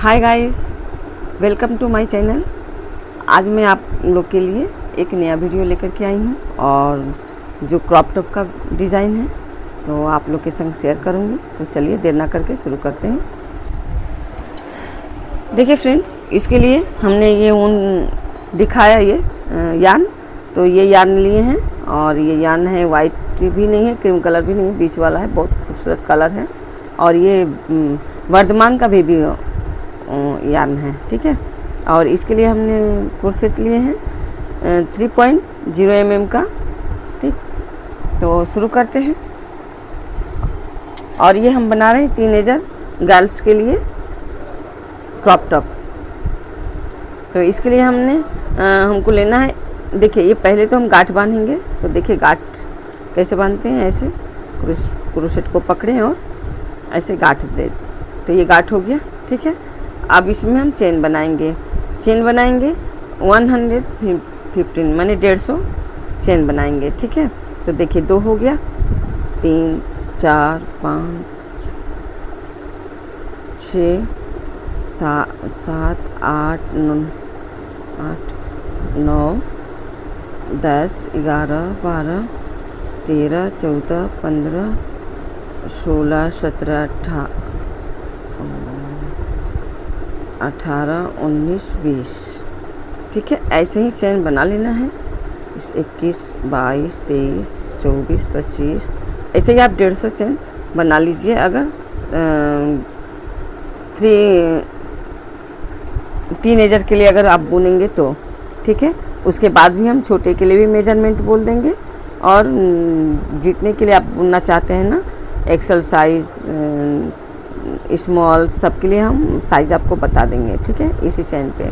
Hi guys, welcome to my channel. आज मैं आप लोग के लिए एक नया वीडियो लेकर के आई हूँ और जो क्रॉप टॉप का डिज़ाइन है तो आप लोग के संग शेयर करूँगी। तो चलिए देर ना करके शुरू करते हैं। देखिए फ्रेंड्स, इसके लिए हमने ये ऊन दिखाया, ये यार्न, तो ये यार्न लिए हैं और ये यार्न है वाइट भी नहीं है, क्रीम कलर भी नहीं है, बीच वाला है, बहुत खूबसूरत कलर है। और ये वर्धमान का भी यार्न है, ठीक है। और इसके लिए हमने क्रोशेट लिए हैं 3.0 mm का, ठीक। तो शुरू करते हैं। और ये हम बना रहे हैं टीनेजर गर्ल्स के लिए क्रॉप टॉप। तो इसके लिए हमको लेना है, देखिए ये पहले तो हम गांठ बांधेंगे। तो देखिए गांठ कैसे बांधते हैं, ऐसे क्रोशेट को पकड़ें और ऐसे गांठ दे। तो ये गांठ हो गया, ठीक है। अब इसमें हम चेन बनाएंगे 115 माने 150 चेन बनाएंगे, ठीक है। तो देखिए 2 हो गया, 3 4 5 6 7 8 9 10 11 12 13 14 15 16 17 18 19 20, ठीक है। ऐसे ही चेन बना लेना है। 21 22 23 24 25 ऐसे ही आप 150 चेन बना लीजिए अगर टीनेजर के लिए अगर आप बुनेंगे तो, ठीक है। उसके बाद भी हम छोटे के लिए भी मेजरमेंट बोल देंगे और जितने के लिए आप बुनना चाहते हैं ना, एक्सल साइज़, स्मॉल, सब के लिए हम साइज़ आपको बता देंगे, ठीक है, इसी चेन पे।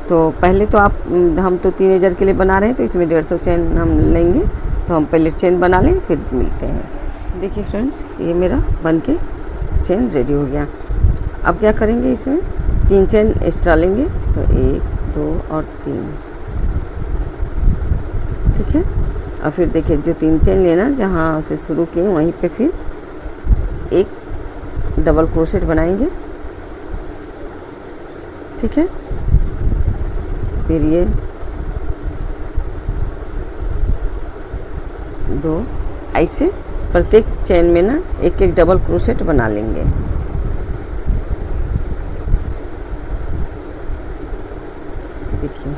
तो पहले तो हम तो टीनेजर के लिए बना रहे हैं, तो इसमें 150 चेन हम लेंगे। तो हम पहले चेन बना लें, फिर मिलते हैं। देखिए फ्रेंड्स, ये मेरा बन के चेन रेडी हो गया। अब क्या करेंगे, इसमें 3 चेन एक्स्ट्रा लेंगे। तो 1 2 और 3, ठीक है। और फिर देखिए जो 3 चेन लेना, जहाँ से शुरू किए वहीं पे फिर एक डबल क्रोशेट बनाएंगे, ठीक है। फिर ये 2 ऐसे प्रत्येक चेन में ना एक एक डबल क्रोशेट बना लेंगे। देखिए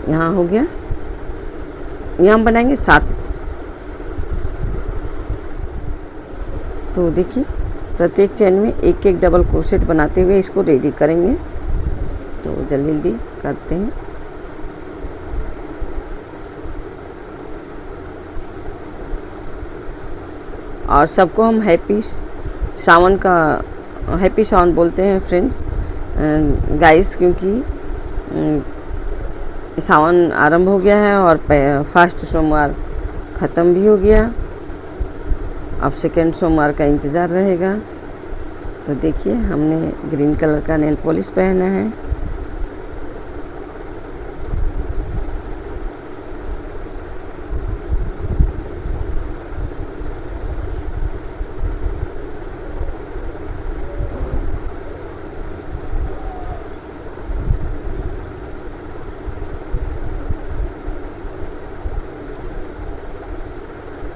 यहाँ हो गया। यहाँ हम बनाएंगे 7। तो देखिए प्रत्येक चेन में एक एक डबल क्रोशेट बनाते हुए इसको रेडी करेंगे। तो जल्दी जल्दी करते हैं। और सबको हम हैप्पी सावन बोलते हैं फ्रेंड्स, गाइस, क्योंकि सावन आरंभ हो गया है और फर्स्ट सोमवार ख़त्म भी हो गया। अब सेकेंड सोमवार का इंतज़ार रहेगा। तो देखिए हमने ग्रीन कलर का नेल पॉलिश पहना है।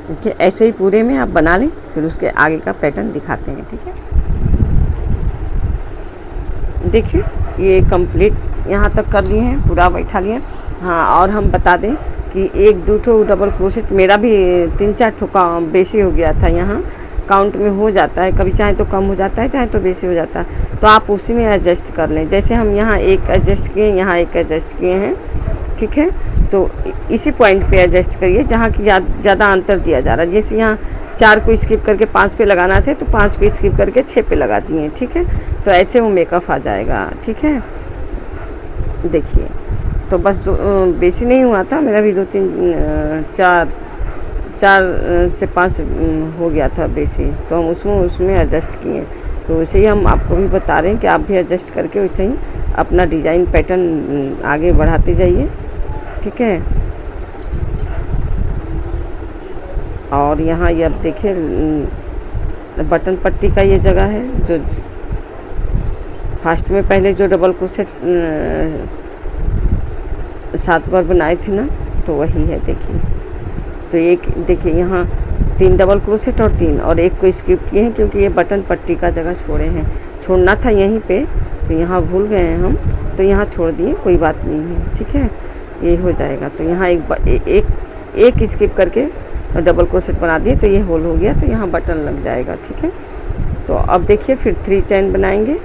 देखिए ऐसे ही पूरे में आप बना लें, फिर उसके आगे का पैटर्न दिखाते हैं, ठीक है। देखिए ये कंप्लीट यहाँ तक कर लिए हैं, पूरा बैठा लिए। हाँ, और हम बता दें कि 1 2 डबल क्रोशेट मेरा भी 3 4 ठोका बेसी हो गया था। यहाँ काउंट में हो जाता है, कभी चाहे तो कम हो जाता है, चाहे तो बेसी हो जाता है। तो आप उसी में एडजस्ट कर लें। जैसे हम यहाँ एक एडजस्ट किए, यहाँ एक एडजस्ट किए हैं, ठीक है। तो इसी पॉइंट पे एडजस्ट करिए जहाँ की ज़्यादा अंतर दिया जा रहा है। जैसे यहाँ 4 को स्किप करके 5 पे लगाना थे, तो 5 को स्किप करके 6 पे लगा दिए, ठीक है। तो ऐसे वो मेकअप आ जाएगा, ठीक है। देखिए तो बस बेसी नहीं हुआ था, मेरा भी 2 3 4 से 5 हो गया था बेसी। तो हम उसमें एडजस्ट किए। तो वैसे ही हम आपको भी बता रहे हैं कि आप भी एडजस्ट करके वैसे ही अपना डिज़ाइन पैटर्न आगे बढ़ाते जाइए, ठीक है। और यहाँ ये अब देखिए बटन पट्टी का ये जगह है जो फर्स्ट में पहले जो डबल क्रोशेट 7 बार बनाए थे ना, तो वही है। देखिए, तो एक देखिए यहाँ 3 डबल क्रोशेट और 3 और एक को स्किप किए हैं क्योंकि ये बटन पट्टी का जगह छोड़े हैं। छोड़ना था यहीं पे, तो यहाँ भूल गए हैं हम, तो यहाँ छोड़ दिए, कोई बात नहीं है, ठीक है, ये हो जाएगा। तो यहाँ एक स्किप करके डबल क्रोशेट बना दिए, तो ये होल हो गया, तो यहाँ बटन लग जाएगा, ठीक है। तो अब देखिए फिर 3 चेन बनाएंगे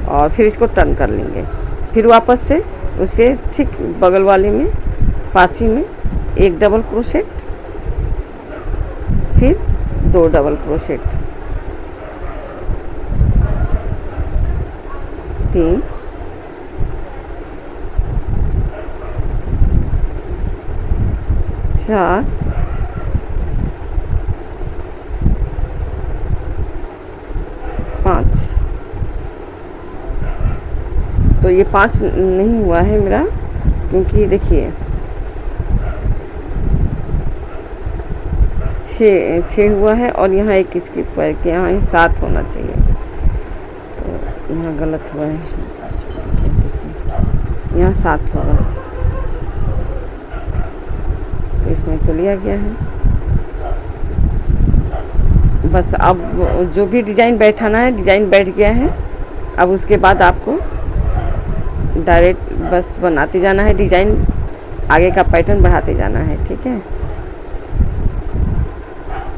और फिर इसको टर्न कर लेंगे। फिर वापस से उसके ठीक बगल वाले में पासी में 1 डबल क्रोशेट, फिर 2 डबल क्रोशेट, 3, 4, 5। तो ये 5 नहीं हुआ है मेरा, क्योंकि देखिए 6 हुआ है और यहाँ एक स्किप हुआ है कि यहाँ 7 होना चाहिए, तो यहाँ गलत हुआ है, यहाँ 7 होगा, तो इसमें तो लिया गया है। बस अब जो भी डिज़ाइन बैठाना है, डिज़ाइन बैठ गया है। अब उसके बाद आपको डायरेक्ट बस बनाते जाना है, डिज़ाइन आगे का पैटर्न बढ़ाते जाना है, ठीक है।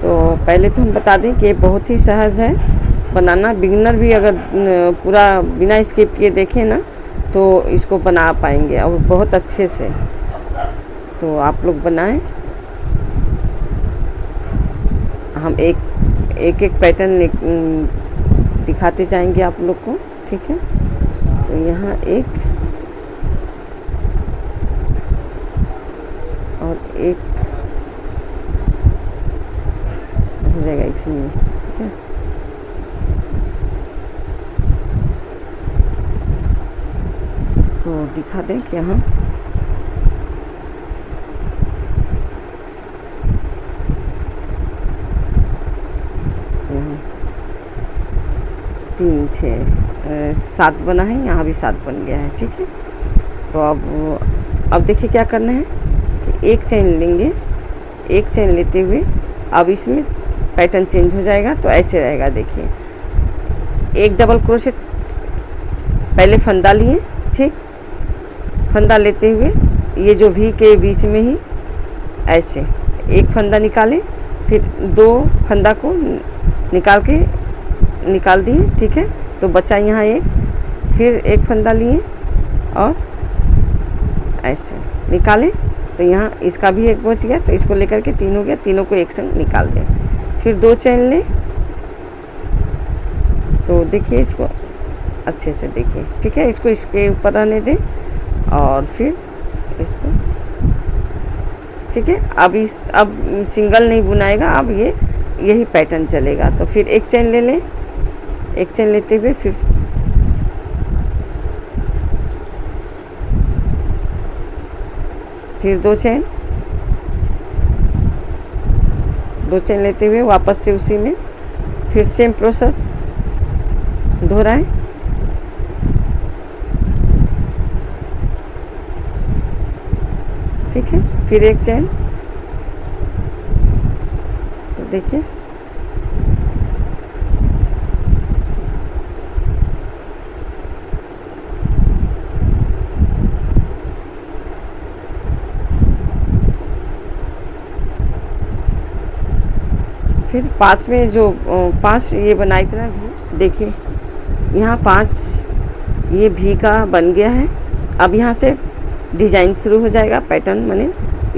तो पहले तो हम बता दें कि ये बहुत ही सहज है बनाना। बिगिनर भी अगर पूरा बिना स्किप किए देखें ना, तो इसको बना पाएंगे और बहुत अच्छे से। तो आप लोग बनाएं, हम एक पैटर्न दिखाते जाएंगे आप लोग को, ठीक है। तो यहाँ एक और एक हो जाएगा इसी में, ठीक है। तो दिखा दें कि यहाँ यहाँ 3, 6, 7 बना है, यहाँ भी 7 बन गया है, ठीक है। तो अब देखिए क्या करना है कि एक चेन लेंगे, एक चेन लेते हुए अब इसमें पैटर्न चेंज हो जाएगा, तो ऐसे रहेगा। देखिए, 1 डबल क्रोशेट पहले फंदा लिए, ठीक, फंदा लेते हुए ये जो वी के बीच में ही ऐसे एक फंदा निकालें, फिर 2 फंदा को निकाल दिए, ठीक है। तो बचा यहाँ एक, फिर एक फंदा लिए और ऐसे निकालें, तो यहाँ इसका भी एक बच गया, तो इसको लेकर के 3 हो गया, तीनों को एक संग निकाल दें। फिर 2 चेन लें, तो देखिए इसको अच्छे से देखिए, ठीक है। इसको इसके ऊपर रहने दें और फिर इसको, ठीक है। अब सिंगल नहीं बुनाएगा, अब यही पैटर्न चलेगा। तो फिर एक चेन ले लें, एक चेन लेते हुए फिर 2 चेन लेते हुए वापस से उसी में फिर सेम प्रोसेस दोहराएं। ठीक है, फिर एक चेन, तो देखिए फिर 5 में जो 5 ये बनाई थी ना, देखिए यहाँ 5 ये भी का बन गया है। अब यहाँ से डिज़ाइन शुरू हो जाएगा, पैटर्न माने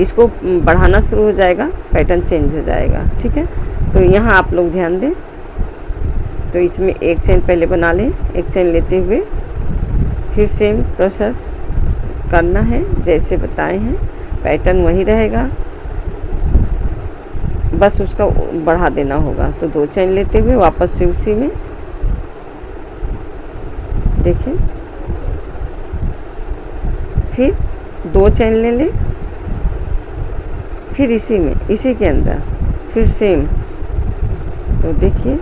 इसको बढ़ाना शुरू हो जाएगा, पैटर्न चेंज हो जाएगा। ठीक है, तो यहाँ आप लोग ध्यान दें। तो इसमें एक चेन पहले बना लें, एक चेन लेते हुए फिर सेम प्रोसेस करना है जैसे बताए हैं, पैटर्न वही रहेगा, बस उसका बढ़ा देना होगा। तो 2 चेन लेते हुए वापस से उसी में देखिए, फिर 2 चेन ले लें, फिर इसी में, इसी के अंदर फिर सेम तो देखिए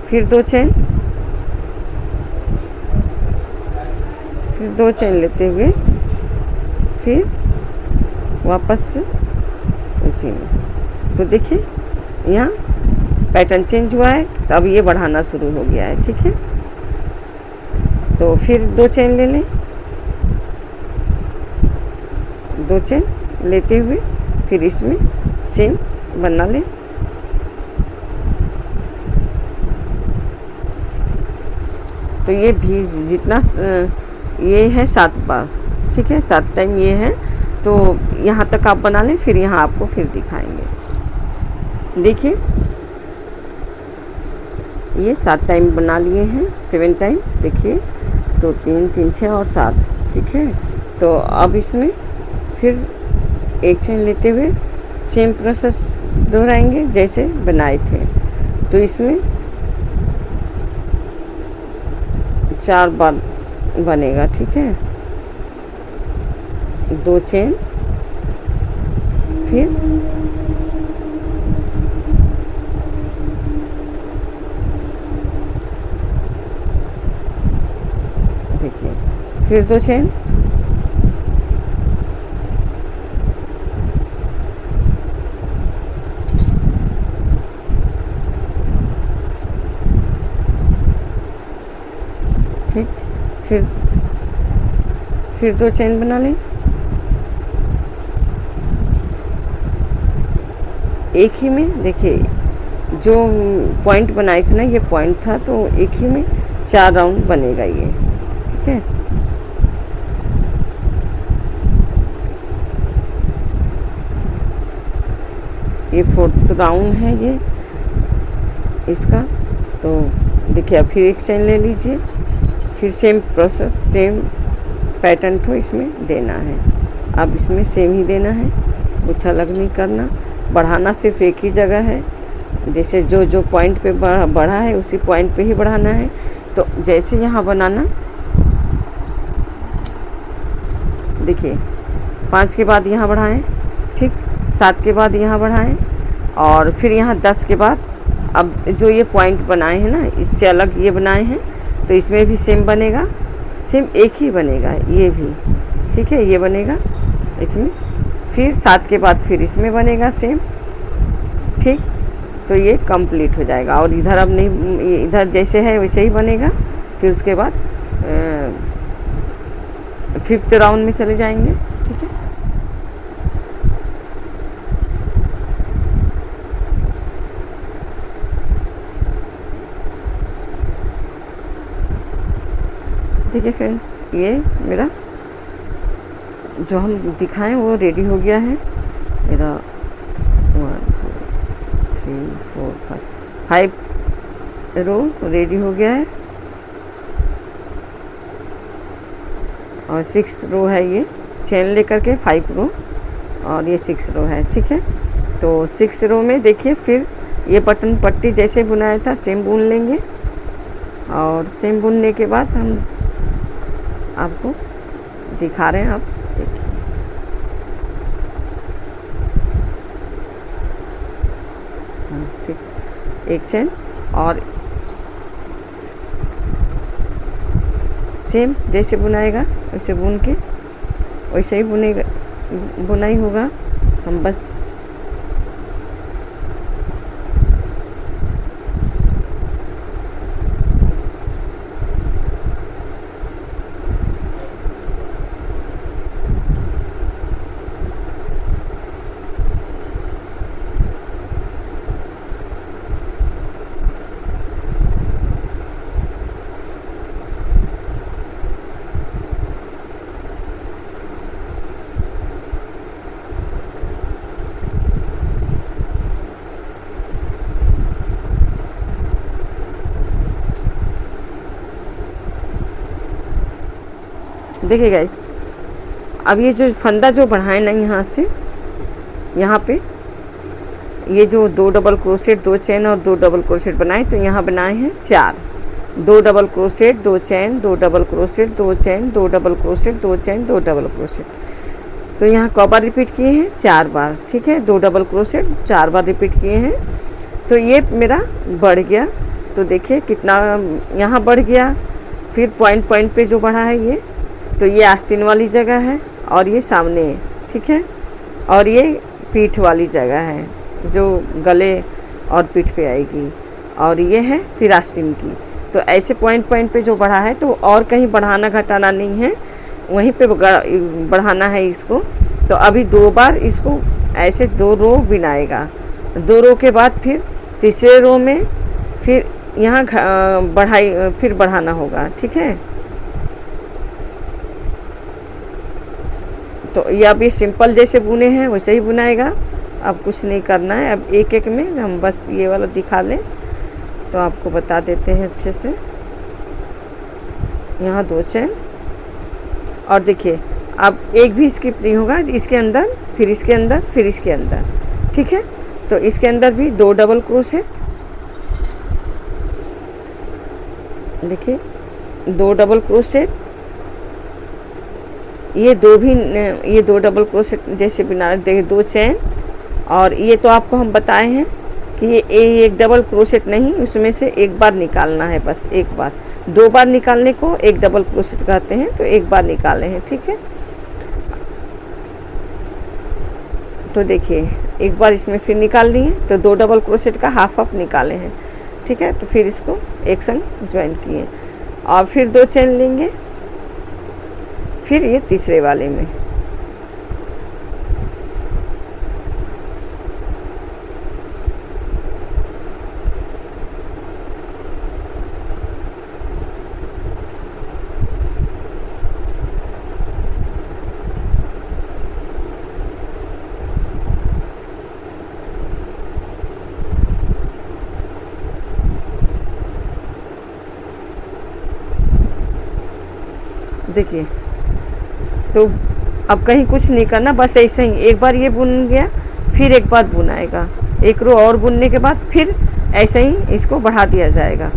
फिर 2 चेन, फिर 2 चेन लेते हुए फिर वापस से उसी में। तो देखिए यहाँ पैटर्न चेंज हुआ है, तो अब ये बढ़ाना शुरू हो गया है। ठीक है, तो फिर 2 चेन ले लें, 2 चेन लेते हुए फिर इसमें सेम बना लें। तो ये भी जितना ये है 7 बार, ठीक है, 7 टाइम ये है। तो यहाँ तक आप बना लें, फिर यहाँ आपको फिर दिखाएंगे। देखिए ये 7 टाइम बना लिए हैं, 7 टाइम। देखिए तो 3 3 6 और 7, ठीक है। तो अब इसमें फिर 1 चेन लेते हुए सेम प्रोसेस दोहराएंगे जैसे बनाए थे। तो इसमें 4 बार बनेगा, ठीक है। 2 चेन, फिर देखिए फिर 2 चेन, ठीक। फिर 2 चेन बना लें, एक ही में। देखिए जो पॉइंट बनाए थे ना, ये पॉइंट था, तो एक ही में 4 राउंड बनेगा ये, ठीक है। ये 4th राउंड है ये इसका। तो देखिए अब फिर 1 चेन ले लीजिए, फिर सेम प्रोसेस, सेम पैटर्न को इसमें देना है। अब इसमें सेम ही देना है, कुछ अलग नहीं करना। बढ़ाना सिर्फ एक ही जगह है, जैसे जो पॉइंट पे बढ़ा है उसी पॉइंट पे ही बढ़ाना है। तो जैसे यहाँ बनाना, देखिए 5 के बाद यहाँ बढ़ाएं, ठीक, 7 के बाद यहाँ बढ़ाएं, और फिर यहाँ 10 के बाद अब जो ये पॉइंट बनाए हैं ना, इससे अलग ये बनाए हैं, तो इसमें भी सेम बनेगा, सेम एक ही बनेगा ये भी, ठीक है। ये बनेगा इसमें, फिर 7 के बाद फिर इसमें बनेगा सेम, ठीक। तो ये कंप्लीट हो जाएगा। और इधर अब नहीं, इधर जैसे है वैसे ही बनेगा। फिर उसके बाद 5th राउंड में चले जाएंगे, ठीक है। देखिए फ्रेंड्स, ये मेरा जो हम दिखाएं वो रेडी हो गया है मेरा। 1 2 3 4 5 रो रेडी हो गया है, और 6 रो है ये, चेन लेकर के 5 रो, और ये 6 रो है, ठीक है। तो 6 रो में देखिए फिर ये बटन पट्टी जैसे बुनाया था सेम बुन लेंगे, और सेम बुनने के बाद हम आपको दिखा रहे हैं। आप देखिए ठीक, 1 चेन, और सेम जैसे बुनाएगा वैसे बुन के वैसे ही बुनेगा, बुनाई होगा। हम बस देखिए गाइस, अब ये जो फंदा जो बढ़ाए ना यहाँ से यहाँ पे, ये जो 2 डबल क्रोशेट, 2 चेन और 2 डबल क्रोशेट बनाए, तो यहाँ बनाए हैं 4। 2 double crochet, 2 chain, 2 double crochet, 2 chain, 2 double crochet, 2 chain, 2 double crochet. तो यहाँ क बार रिपीट किए हैं, 4 बार, ठीक है। 2 डबल क्रोशेट 4 बार रिपीट किए हैं। तो ये मेरा बढ़ गया। तो देखिए कितना यहाँ बढ़ गया। फिर पॉइंट पे जो बढ़ा है ये, तो ये आस्तीन वाली जगह है और ये सामने है, ठीक है। और ये पीठ वाली जगह है जो गले और पीठ पे आएगी, और ये है फिर आस्तीन की। तो ऐसे पॉइंट पे जो बढ़ा है, तो और कहीं बढ़ाना घटाना नहीं है, वहीं पे बढ़ाना है इसको। तो अभी 2 बार इसको ऐसे 2 रो बिनाएगा। 2 रो के बाद फिर तीसरे रो में फिर यहाँ फिर बढ़ाना होगा, ठीक है। तो ये अब ये सिंपल जैसे बुने हैं वैसे ही बुनाएगा, अब कुछ नहीं करना है। अब एक एक में हम बस ये वाला दिखा लें तो आपको बता देते हैं अच्छे से। यहाँ 2 चेन, और देखिए अब एक भी स्किप नहीं होगा, इसके अंदर फिर इसके अंदर फिर इसके अंदर, ठीक है। तो इसके अंदर भी 2 डबल क्रोशेट, देखिए 2 डबल क्रोशेट, ये 2 डबल क्रोशेट जैसे बिना, देखिए 2 चेन। और ये तो आपको हम बताए हैं कि ये एक डबल क्रोशेट नहीं, उसमें से एक बार निकालना है, बस एक बार। 2 बार निकालने को एक डबल क्रोशेट कहते हैं, तो एक बार निकाले हैं, ठीक है। तो देखिए एक बार इसमें फिर निकाल दिए, तो 2 डबल क्रोशेट का हाफ निकाले हैं, ठीक है। तो फिर इसको एक संग ज्वाइन किए और फिर 2 चेन लेंगे, फिर ये तीसरे वाले में देखिए। तो अब कहीं कुछ नहीं करना, बस ऐसे ही एक बार ये बुन गया, फिर एक बार बुनाएगा, एक रो और बुनने के बाद फिर ऐसे ही इसको बढ़ा दिया जाएगा।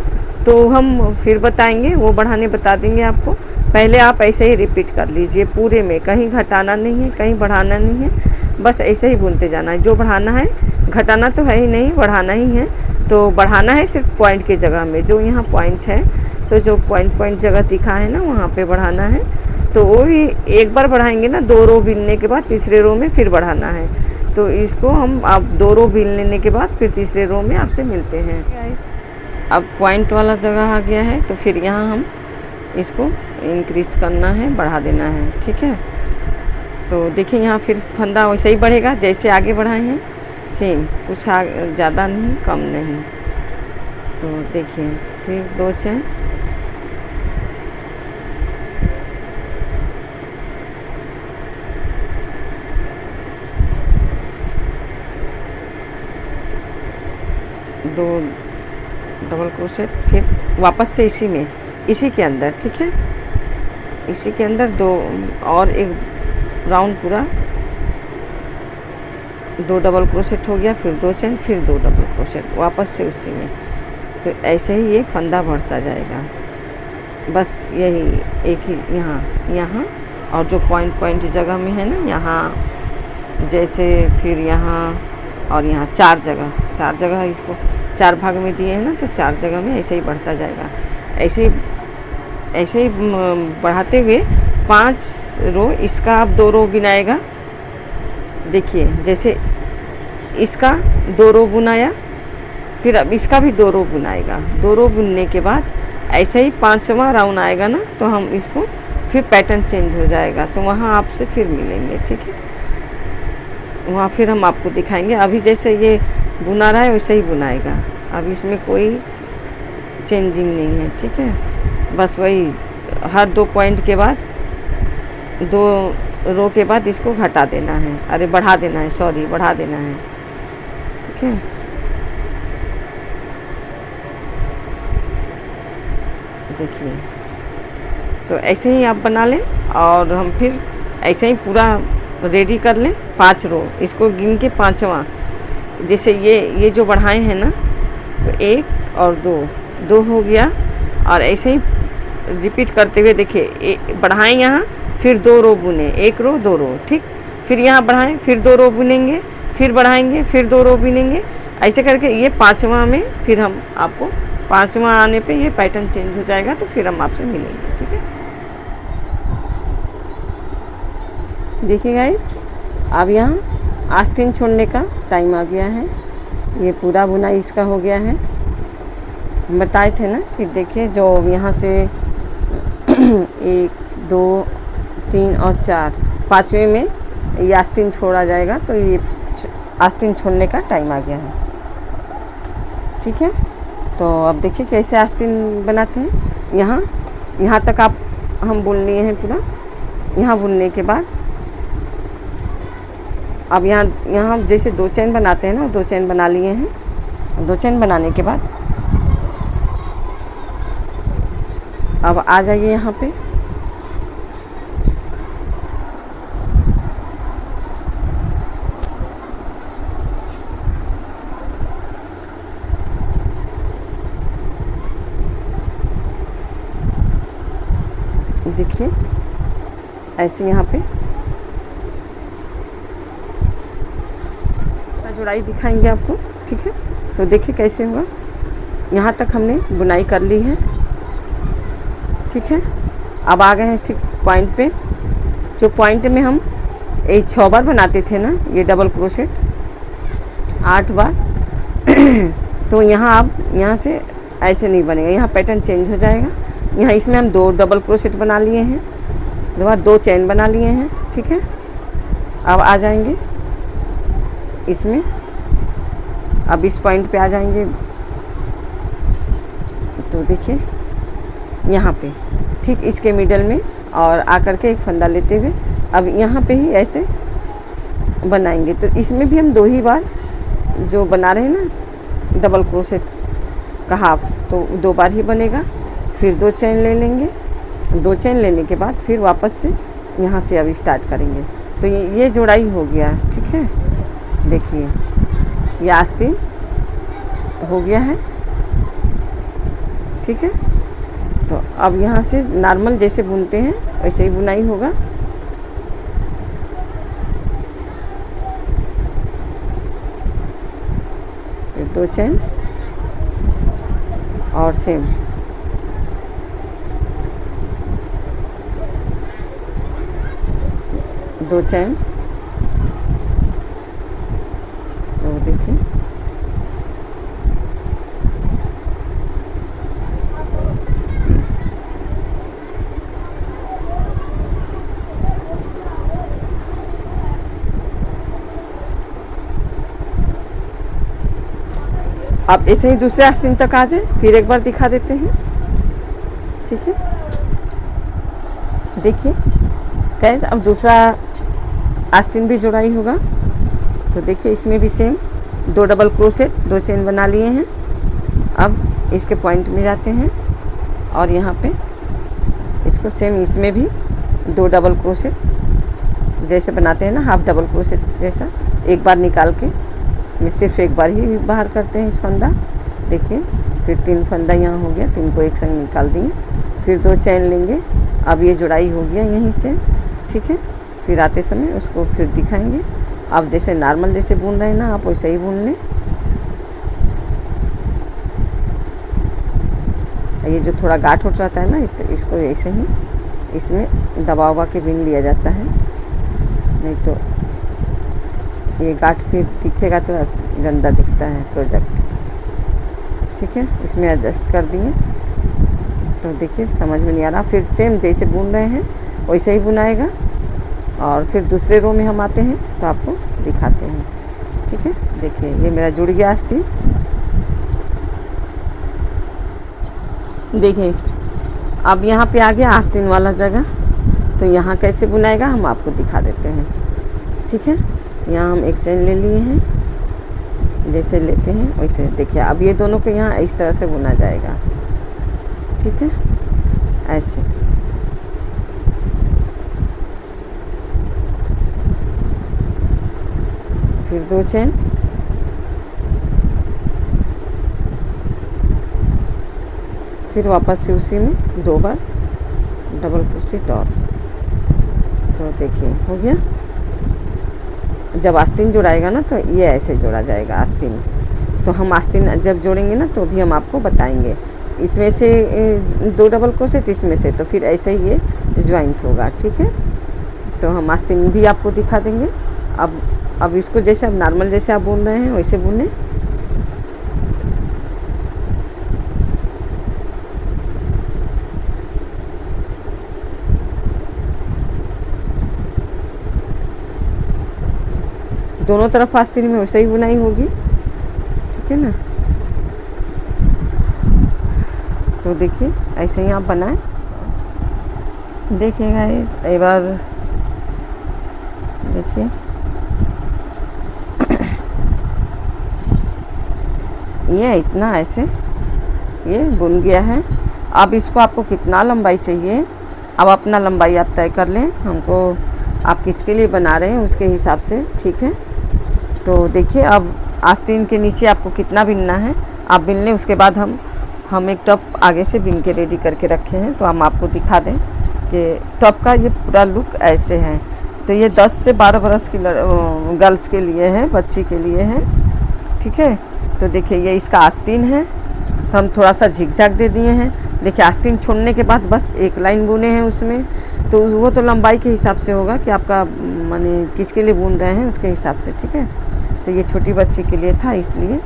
तो हम फिर बताएंगे, वो बढ़ाने बता देंगे आपको। पहले आप ऐसे ही रिपीट कर लीजिए पूरे में, कहीं घटाना नहीं है, कहीं बढ़ाना नहीं है, बस ऐसे ही बुनते जाना है। जो बढ़ाना है, घटाना तो है ही नहीं, बढ़ाना ही है। तो बढ़ाना है सिर्फ पॉइंट की जगह में, जो यहाँ पॉइंट है, तो जो पॉइंट जगह दिखा है ना, वहाँ पे बढ़ाना है। तो वो भी एक बार बढ़ाएंगे ना, 2 रो बिनने के बाद तीसरे रो में फिर बढ़ाना है। तो इसको हम आप 2 रो बिन लेने के बाद फिर तीसरे रो में आपसे मिलते हैं। अब पॉइंट वाला जगह आ गया है, तो फिर यहाँ हम इसको इंक्रीज करना है, बढ़ा देना है, ठीक है। तो देखिए यहाँ फिर फंदा वैसे ही बढ़ेगा जैसे आगे बढ़ाए हैं, सेम, कुछ ज़्यादा नहीं कम नहीं। तो देखिए फिर 2 चेन, दो डबल क्रोशेट, फिर वापस से इसी के अंदर, ठीक है, इसी के अंदर 2 और एक राउंड पूरा 2 डबल क्रोशेट हो गया, फिर 2 चेन, फिर 2 डबल क्रोशेट, वापस से उसी में। तो ऐसे ही ये फंदा बढ़ता जाएगा, बस यही एक ही यहाँ और जो पॉइंट जगह में है ना, यहाँ जैसे, फिर यहाँ और यहाँ 4 जगह इसको 4 भाग में दिए हैं ना, तो 4 जगह में ऐसे ही बढ़ता जाएगा। ऐसे ही बढ़ाते हुए 5 रो, इसका आप 2 रो बिनाएगा। देखिए जैसे इसका 2 रो बुनाया, फिर अब इसका भी 2 रो बुनाएगा। 2 रो बुनने के बाद ऐसे ही 5वां राउंड आएगा ना, तो हम इसको फिर पैटर्न चेंज हो जाएगा, तो वहाँ आपसे फिर मिलेंगे, ठीक है। वहाँ फिर हम आपको दिखाएंगे। अभी जैसे ये बुना रहा है वैसे ही बुनाएगा, अब इसमें कोई चेंजिंग नहीं है, ठीक है। बस वही हर 2 पॉइंट के बाद 2 रो के बाद इसको घटा देना है, अरे बढ़ा देना है, सॉरी बढ़ा देना है, ठीक है। देखिए तो ऐसे ही आप बना लें, और हम फिर ऐसे ही पूरा रेडी कर लें। 5 रो, इसको गिन के 5वां, जैसे ये जो बढ़ाए हैं ना, तो 1 और 2 हो गया, और ऐसे ही रिपीट करते हुए देखिए बढ़ाएं यहाँ, फिर 2 रो बुने, 1 रो 2 रो, ठीक। फिर यहाँ बढ़ाएं, फिर 2 रो बुनेंगे, फिर बढ़ाएंगे, फिर 2 रो बुनेंगे, ऐसे करके ये 5वां में फिर हम आपको 5वां आने पे ये पैटर्न चेंज हो जाएगा, तो फिर हम आपसे मिलेंगे। ठीक है, देखिए गाइस, अब यहाँ आस्तीन छोड़ने का टाइम आ गया है। ये पूरा बुनाई इसका हो गया है। हम बताए थे ना कि देखिए जो यहाँ से 1 2 3 और 4, 5वें में ये आस्तीन छोड़ा जाएगा, तो ये आस्तीन छोड़ने का टाइम आ गया है। ठीक है, तो अब देखिए कैसे आस्तीन बनाते हैं। यहाँ तक आप हम बुन लिए हैं पूरा। यहाँ बुनने के बाद अब यहाँ जैसे 2 चेन बनाते हैं ना, 2 चेन बना लिए हैं। 2 चेन बनाने के बाद अब आ जाइए यहाँ पे, देखिए ऐसे यहाँ पे जोड़ाई दिखाएंगे आपको। ठीक है, तो देखिए कैसे होगा। यहाँ तक हमने बुनाई कर ली है। ठीक है, अब आ गए हैं इसी पॉइंट पे। जो पॉइंट में हम 6 बार बनाते थे ना, ये डबल क्रोशेट 8 बार तो यहाँ आप यहाँ से ऐसे नहीं बनेगा, यहाँ पैटर्न चेंज हो जाएगा। यहाँ इसमें हम 2 डबल क्रोशेट बना लिए हैं, 2 बार 2 चेन बना लिए हैं। ठीक है, अब आ जाएंगे इसमें, अब इस पॉइंट पे आ जाएंगे, तो देखिए यहाँ पे ठीक इसके मिडल में, और आकर के एक फंदा लेते हुए अब यहाँ पे ही ऐसे बनाएंगे। तो इसमें भी हम 2 ही बार जो बना रहे हैं ना डबल क्रोशेट का हाफ, तो 2 बार ही बनेगा। फिर 2 चेन ले लेंगे, 2 चेन लेने के बाद फिर वापस से यहाँ से अब स्टार्ट करेंगे। तो ये जोड़ाई हो गया। ठीक है, देखिए ये आस्तीन हो गया है। ठीक है, तो अब यहाँ से नॉर्मल जैसे बुनते हैं वैसे ही बुनाई होगा। फिर 2 चेन और सेम, दो चेन, तो देखिए आप ऐसे ही दूसरे आस्तीन तक आ जाए, फिर एक बार दिखा देते हैं। ठीक है, देखिए गाइस, अब दूसरा आस्तीन भी जोड़ाई होगा। तो देखिए इसमें भी सेम 2 डबल क्रोशेट 2 चेन बना लिए हैं। अब इसके पॉइंट में जाते हैं और यहाँ पे इसको सेम इसमें भी 2 डबल क्रोशेट जैसे बनाते हैं ना, हाफ डबल क्रोशेट जैसा, एक बार निकाल के इसमें सिर्फ एक बार ही बाहर करते हैं इस फंदा। देखिए फिर 3 फंदा यहाँ हो गया, 3 को एक संग निकाल देंगे, फिर 2 चेन लेंगे। अब ये जुड़ाई हो गया यहीं से। ठीक है, फिर आते समय उसको फिर दिखाएंगे। आप जैसे नॉर्मल जैसे बुन रहे हैं ना, आप वैसे ही बुन लें। ये जो थोड़ा गांठ उठ रहता है ना, तो इसको ऐसे ही इसमें दबा उबा के बिन लिया जाता है, नहीं तो ये गांठ फिर दिखेगा तो गंदा दिखता है प्रोजेक्ट। ठीक है, इसमें एडजस्ट कर दिए। तो देखिए समझ में नहीं आ रहा, फिर सेम जैसे बुन रहे हैं वैसे ही बुनाएगा। और फिर दूसरे रो में हम आते हैं तो आपको दिखाते हैं। ठीक है, देखिए ये मेरा जुड़ गया आस्तीन। देखिए अब यहाँ पे आ गया आस्तीन वाला जगह, तो यहाँ कैसे बुनाएगा हम आपको दिखा देते हैं। ठीक है, यहाँ हम एक चेन ले लिए हैं, जैसे लेते हैं वैसे। देखिए अब ये दोनों को यहाँ इस तरह से बुना जाएगा। ठीक है, ऐसे। फिर 2 चेन, फिर वापस से उसी में 2 बार डबल क्रोशेट और। तो देखिए हो गया। जब आस्तीन जोड़ाएगा ना तो ये ऐसे जोड़ा जाएगा आस्तीन। तो हम आस्तीन जब जोड़ेंगे ना तो भी हम आपको बताएंगे। इसमें से 2 डबल क्रोशेट, इसमें से, तो फिर ऐसे ही ये ज्वाइंट होगा। ठीक है, तो हम आस्तीन भी आपको दिखा देंगे। अब इसको जैसे अब नॉर्मल जैसे आप बुन रहे हैं वैसे बुने। दोनों तरफ आस्तीन में वैसे ही बुनाई होगी। ठीक है ना, तो देखिए ऐसे ही आप बनाएं। देखिएगा एक बार देखिए, ये इतना ऐसे ये बुन गया है। अब इसको आपको कितना लंबाई चाहिए, अब अपना लंबाई आप तय कर लें। हमको आप किसके लिए बना रहे हैं उसके हिसाब से। ठीक है, तो देखिए अब आस्तीन के नीचे आपको कितना बिनना है आप बिन लें। उसके बाद हम एक टॉप आगे से बिन के रेडी करके रखे हैं, तो हम आपको दिखा दें कि टॉप का ये पूरा लुक ऐसे है। तो ये 10 से 12 बरस की गर्ल्स के लिए है, बच्ची के लिए है। ठीक है, तो देखिए ये इसका आस्तीन है, तो हम थोड़ा सा झिकझैक दे दिए हैं। देखिए आस्तीन छोड़ने के बाद बस एक लाइन बुने हैं उसमें, तो वो तो लंबाई के हिसाब से होगा कि आपका माने किसके लिए बुन रहे हैं उसके हिसाब से। ठीक है, तो ये छोटी बच्ची के लिए था इसलिए।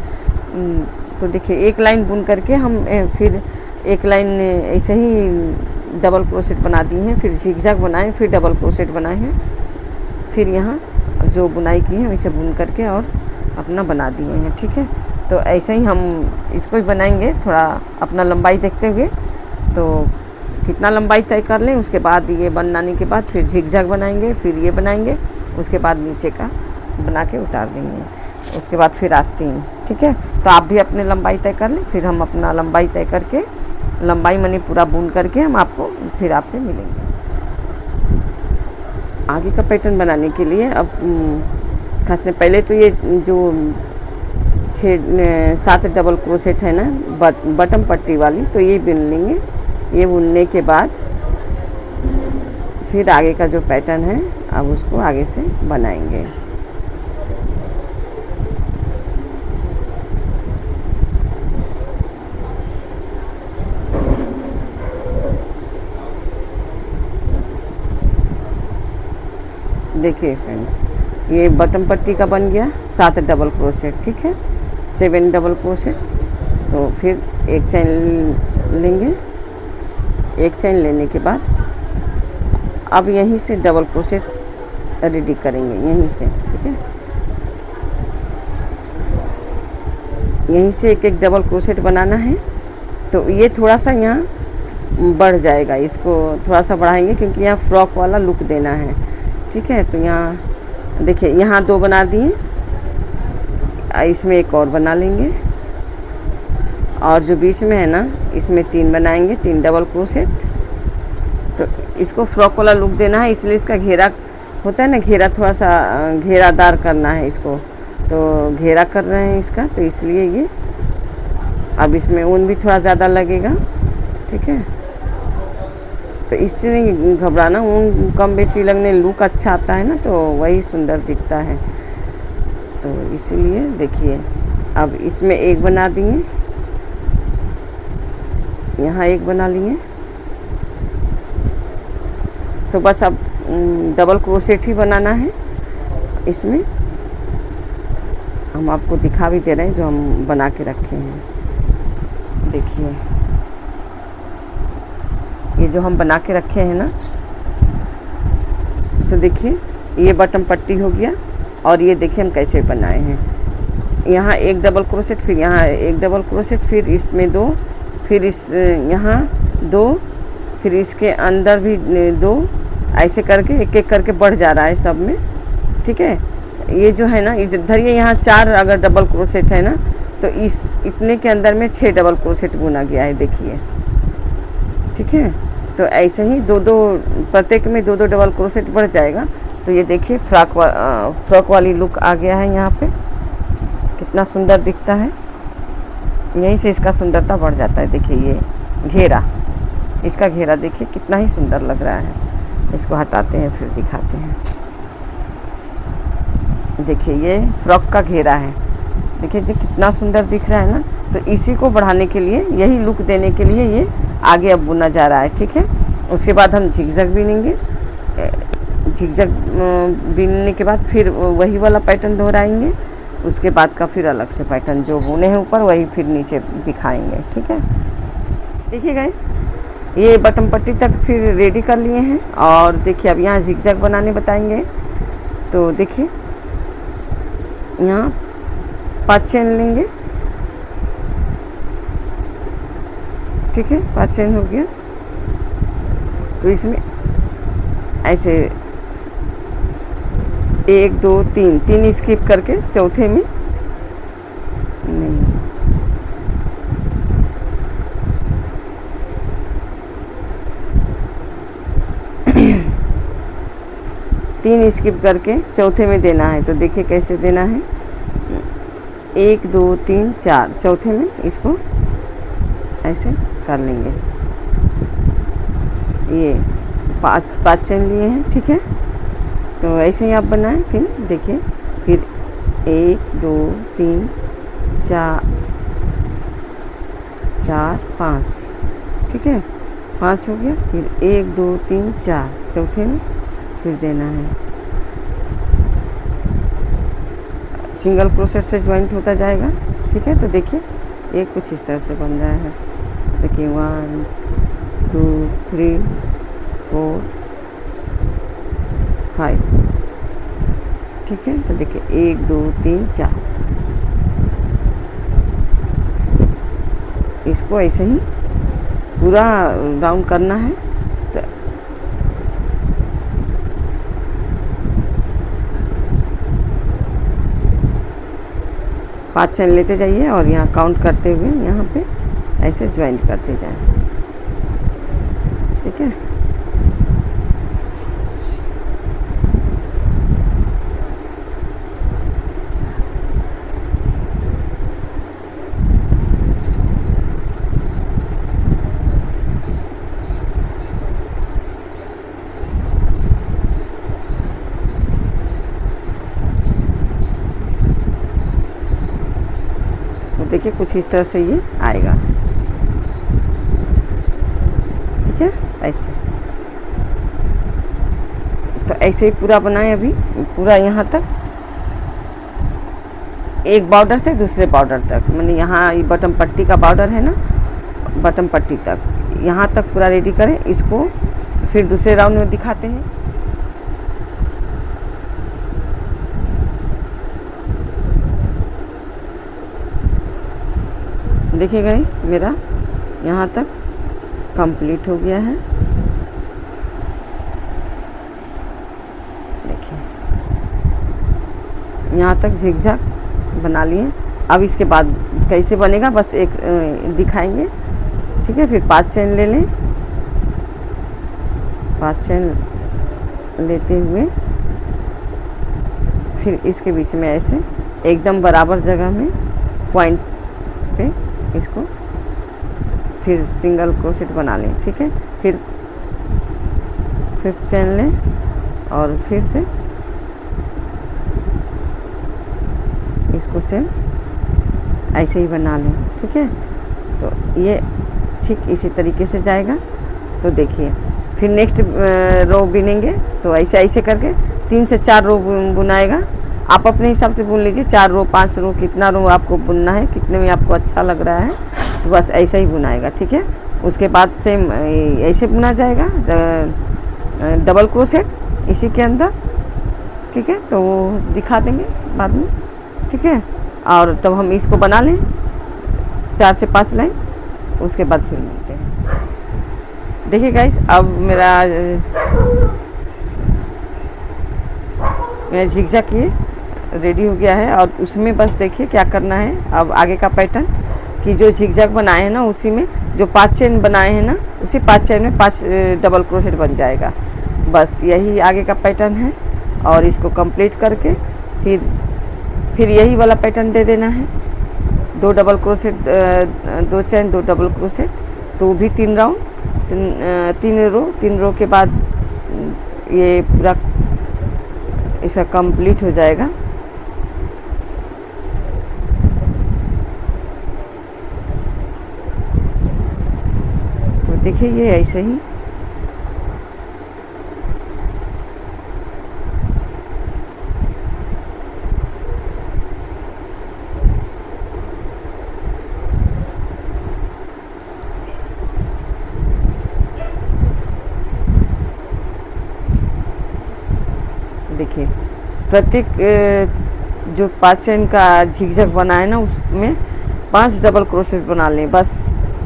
तो देखिए एक लाइन बुन करके हम फिर एक लाइन ऐसे ही डबल क्रोशेट बना दिए हैं, फिर झिकझैक बनाए, फिर डबल क्रोशेट बनाए हैं, फिर यहाँ जो बुनाई की है वैसे बुन करके और अपना बना दिए हैं। ठीक है, तो ऐसे ही हम इसको भी बनाएंगे, थोड़ा अपना लंबाई देखते हुए। तो कितना लंबाई तय कर लें, उसके बाद ये बनाने के बाद फिर झिकझैक बनाएंगे, फिर ये बनाएंगे, उसके बाद नीचे का बना के उतार देंगे, उसके बाद फिर आस्तीन। ठीक है, तो आप भी अपने लंबाई तय कर लें, फिर हम अपना लंबाई तय करके लंबाई मनी पूरा बुन करके हम आपको फिर आपसे मिलेंगे। आगे का पैटर्न बनाने के लिए अब खास में पहले तो ये जो 7 डबल क्रोशेट है ना बटन पट्टी वाली, तो ये बुन लेंगे। ये बुनने के बाद फिर आगे का जो पैटर्न है अब उसको आगे से बनाएंगे। देखिए फ्रेंड्स, ये बटन पट्टी का बन गया 7 डबल क्रोशेट। ठीक है, 7 डबल क्रोशेट। तो फिर एक चैन लेंगे, एक चैन लेने के बाद अब यहीं से डबल क्रोशेट रेडी करेंगे, यहीं से। ठीक है, यहीं से एक एक डबल क्रोशेट बनाना है। तो ये थोड़ा सा यहाँ बढ़ जाएगा, इसको थोड़ा सा बढ़ाएंगे क्योंकि यहाँ फ्रॉक वाला लुक देना है। ठीक है, तो यहाँ देखिए यहाँ 2 बना दिए, इसमें एक और बना लेंगे, और जो बीच में है ना इसमें 3 बनाएंगे, 3 डबल क्रोशेट। तो इसको फ्रॉक वाला लुक देना है, इसलिए इसका घेरा होता है ना, घेरा थोड़ा सा घेरादार करना है इसको, तो घेरा कर रहे हैं इसका, तो इसलिए ये अब इसमें ऊन भी थोड़ा ज़्यादा लगेगा। ठीक है, तो इससे नहीं घबराना, ऊन कम बेसी लगने लुक अच्छा आता है ना, तो वही सुंदर दिखता है। तो इसीलिए देखिए अब इसमें एक बना दिए, यहाँ एक बना लिए, तो बस अब डबल क्रोशेट ही बनाना है। इसमें हम आपको दिखा भी दे रहे हैं जो हम बना के रखे हैं। देखिए ये जो हम बना के रखे हैं ना, तो देखिए ये बटन पट्टी हो गया, और ये देखिए हम कैसे बनाए हैं। यहाँ एक डबल क्रोशेट, फिर यहाँ एक डबल क्रोशेट, फिर इसमें 2, फिर इस यहाँ 2, फिर इसके अंदर भी 2, ऐसे करके एक एक करके बढ़ जा रहा है सब में। ठीक है, ये जो है ना इधर ये यहाँ 4 अगर डबल क्रोशेट है ना, तो इस इतने के अंदर में 6 डबल क्रोशेट बुना गया है, देखिए। ठीक है, तो ऐसे ही 2-2 प्रत्येक में 2-2 डबल क्रोशेट बढ़ जाएगा। तो ये देखिए फ्रॉक वाली लुक आ गया है, यहाँ पे कितना सुंदर दिखता है। यहीं से इसका सुंदरता बढ़ जाता है। देखिए ये घेरा, इसका घेरा देखिए कितना ही सुंदर लग रहा है। इसको हटाते हैं फिर दिखाते हैं। देखिए ये फ्रॉक का घेरा है, देखिए जी कितना सुंदर दिख रहा है ना। तो इसी को बढ़ाने के लिए, यही लुक देने के लिए ये आगे अब बुना जा रहा है, ठीक है। उसके बाद हम झिगझैग बीनेंगे। झिगझैग बीनने के बाद फिर वही वाला पैटर्न दोहराएंगे। उसके बाद का फिर अलग से पैटर्न जो बुने हैं ऊपर वही फिर नीचे दिखाएंगे, ठीक है। देखिए गाइस, ये बटन पट्टी तक फिर रेडी कर लिए हैं। और देखिए अब यहाँ झिगझैग बनाने बताएंगे। तो देखिए यहाँ 5 चेन लेंगे, ठीक है। 5 चेन हो गया। तो इसमें ऐसे 1 2 3 स्किप करके चौथे में नहीं, 3 स्किप करके चौथे में देना है। तो देखिए कैसे देना है। 1 2 3 4 चौथे में इसको ऐसे कर लेंगे। ये 5 चेन लिए हैं, ठीक है। तो ऐसे ही आप बनाएं। फिर देखिए, फिर 1 2 3 4 5, ठीक है। 5 हो गया। फिर 1 2 3 4 चौथे में फिर देना है। सिंगल क्रोशेट से ज्वाइंट होता जाएगा, ठीक है। तो देखिए ये कुछ इस तरह से बन रहा है। देखिए 1 2 3 4 5, ठीक है। तो देखिए 1 2 3 4, इसको ऐसे ही पूरा राउंड करना है। तो 5 चेन लेते जाइए और यहाँ काउंट करते हुए यहाँ पे ऐसे ज्वाइंट करते जाएं, ठीक है। देखिए कुछ इस तरह से ये आएगा, ठीक है। ऐसे तो ऐसे ही पूरा बनाएं। अभी पूरा यहाँ तक, एक बॉर्डर से दूसरे बॉर्डर तक, मैंने यहाँ ये बटन पट्टी का बॉर्डर है ना, बटन पट्टी तक यहाँ तक पूरा रेडी करें। इसको फिर दूसरे राउंड में दिखाते हैं। देखिए गाइस, मेरा यहाँ तक कंप्लीट हो गया है। देखिए यहाँ तक झिगझैग बना लिए। अब इसके बाद कैसे बनेगा बस एक दिखाएंगे, ठीक है। फिर 5 चेन ले लें। 5 चेन लेते हुए फिर इसके बीच में ऐसे एकदम बराबर जगह में पॉइंट पे इसको फिर सिंगल क्रोशेट बना लें, ठीक है। फिर 5 चेन लें और फिर से इसको सेम ऐसे ही बना लें, ठीक है। तो ये ठीक इसी तरीके से जाएगा। तो देखिए फिर नेक्स्ट रो बिनेंगे। तो ऐसे ऐसे करके 3 से 4 रो बुनाएगा। आप अपने हिसाब से बुन लीजिए, 4 रो 5 रो, कितना रो आपको बुनना है, कितने में आपको अच्छा लग रहा है, तो बस ऐसा ही बुनाएगा, ठीक है। उसके बाद सेम ऐसे बुना जाएगा डबल क्रोशेट इसी के अंदर, ठीक है। तो वो दिखा देंगे बाद में, ठीक है। और तब हम इसको बना लें 4 से 5 लाइन, उसके बाद फिर मिलते हैं। देखिए गाइस, अब मेरा झिगझैग ये रेडी हो गया है। और उसमें बस देखिए क्या करना है अब आगे का पैटर्न, कि जो झिगझैग बनाए हैं ना उसी में जो 5 चेन बनाए हैं ना, उसी 5 चेन में 5 डबल क्रोशेट बन जाएगा। बस यही आगे का पैटर्न है। और इसको कंप्लीट करके फिर यही वाला पैटर्न दे देना है। 2 double crochet, 2 chain, 2 double crochet, तो भी 3 राउंड, 3 रो के बाद ये पूरा इसका कंप्लीट हो जाएगा। देखिए ये ऐसे ही देखिए प्रत्येक जो 5 चेन का झिकझक बना है ना, उसमें 5 डबल क्रोशेट बना लें बस,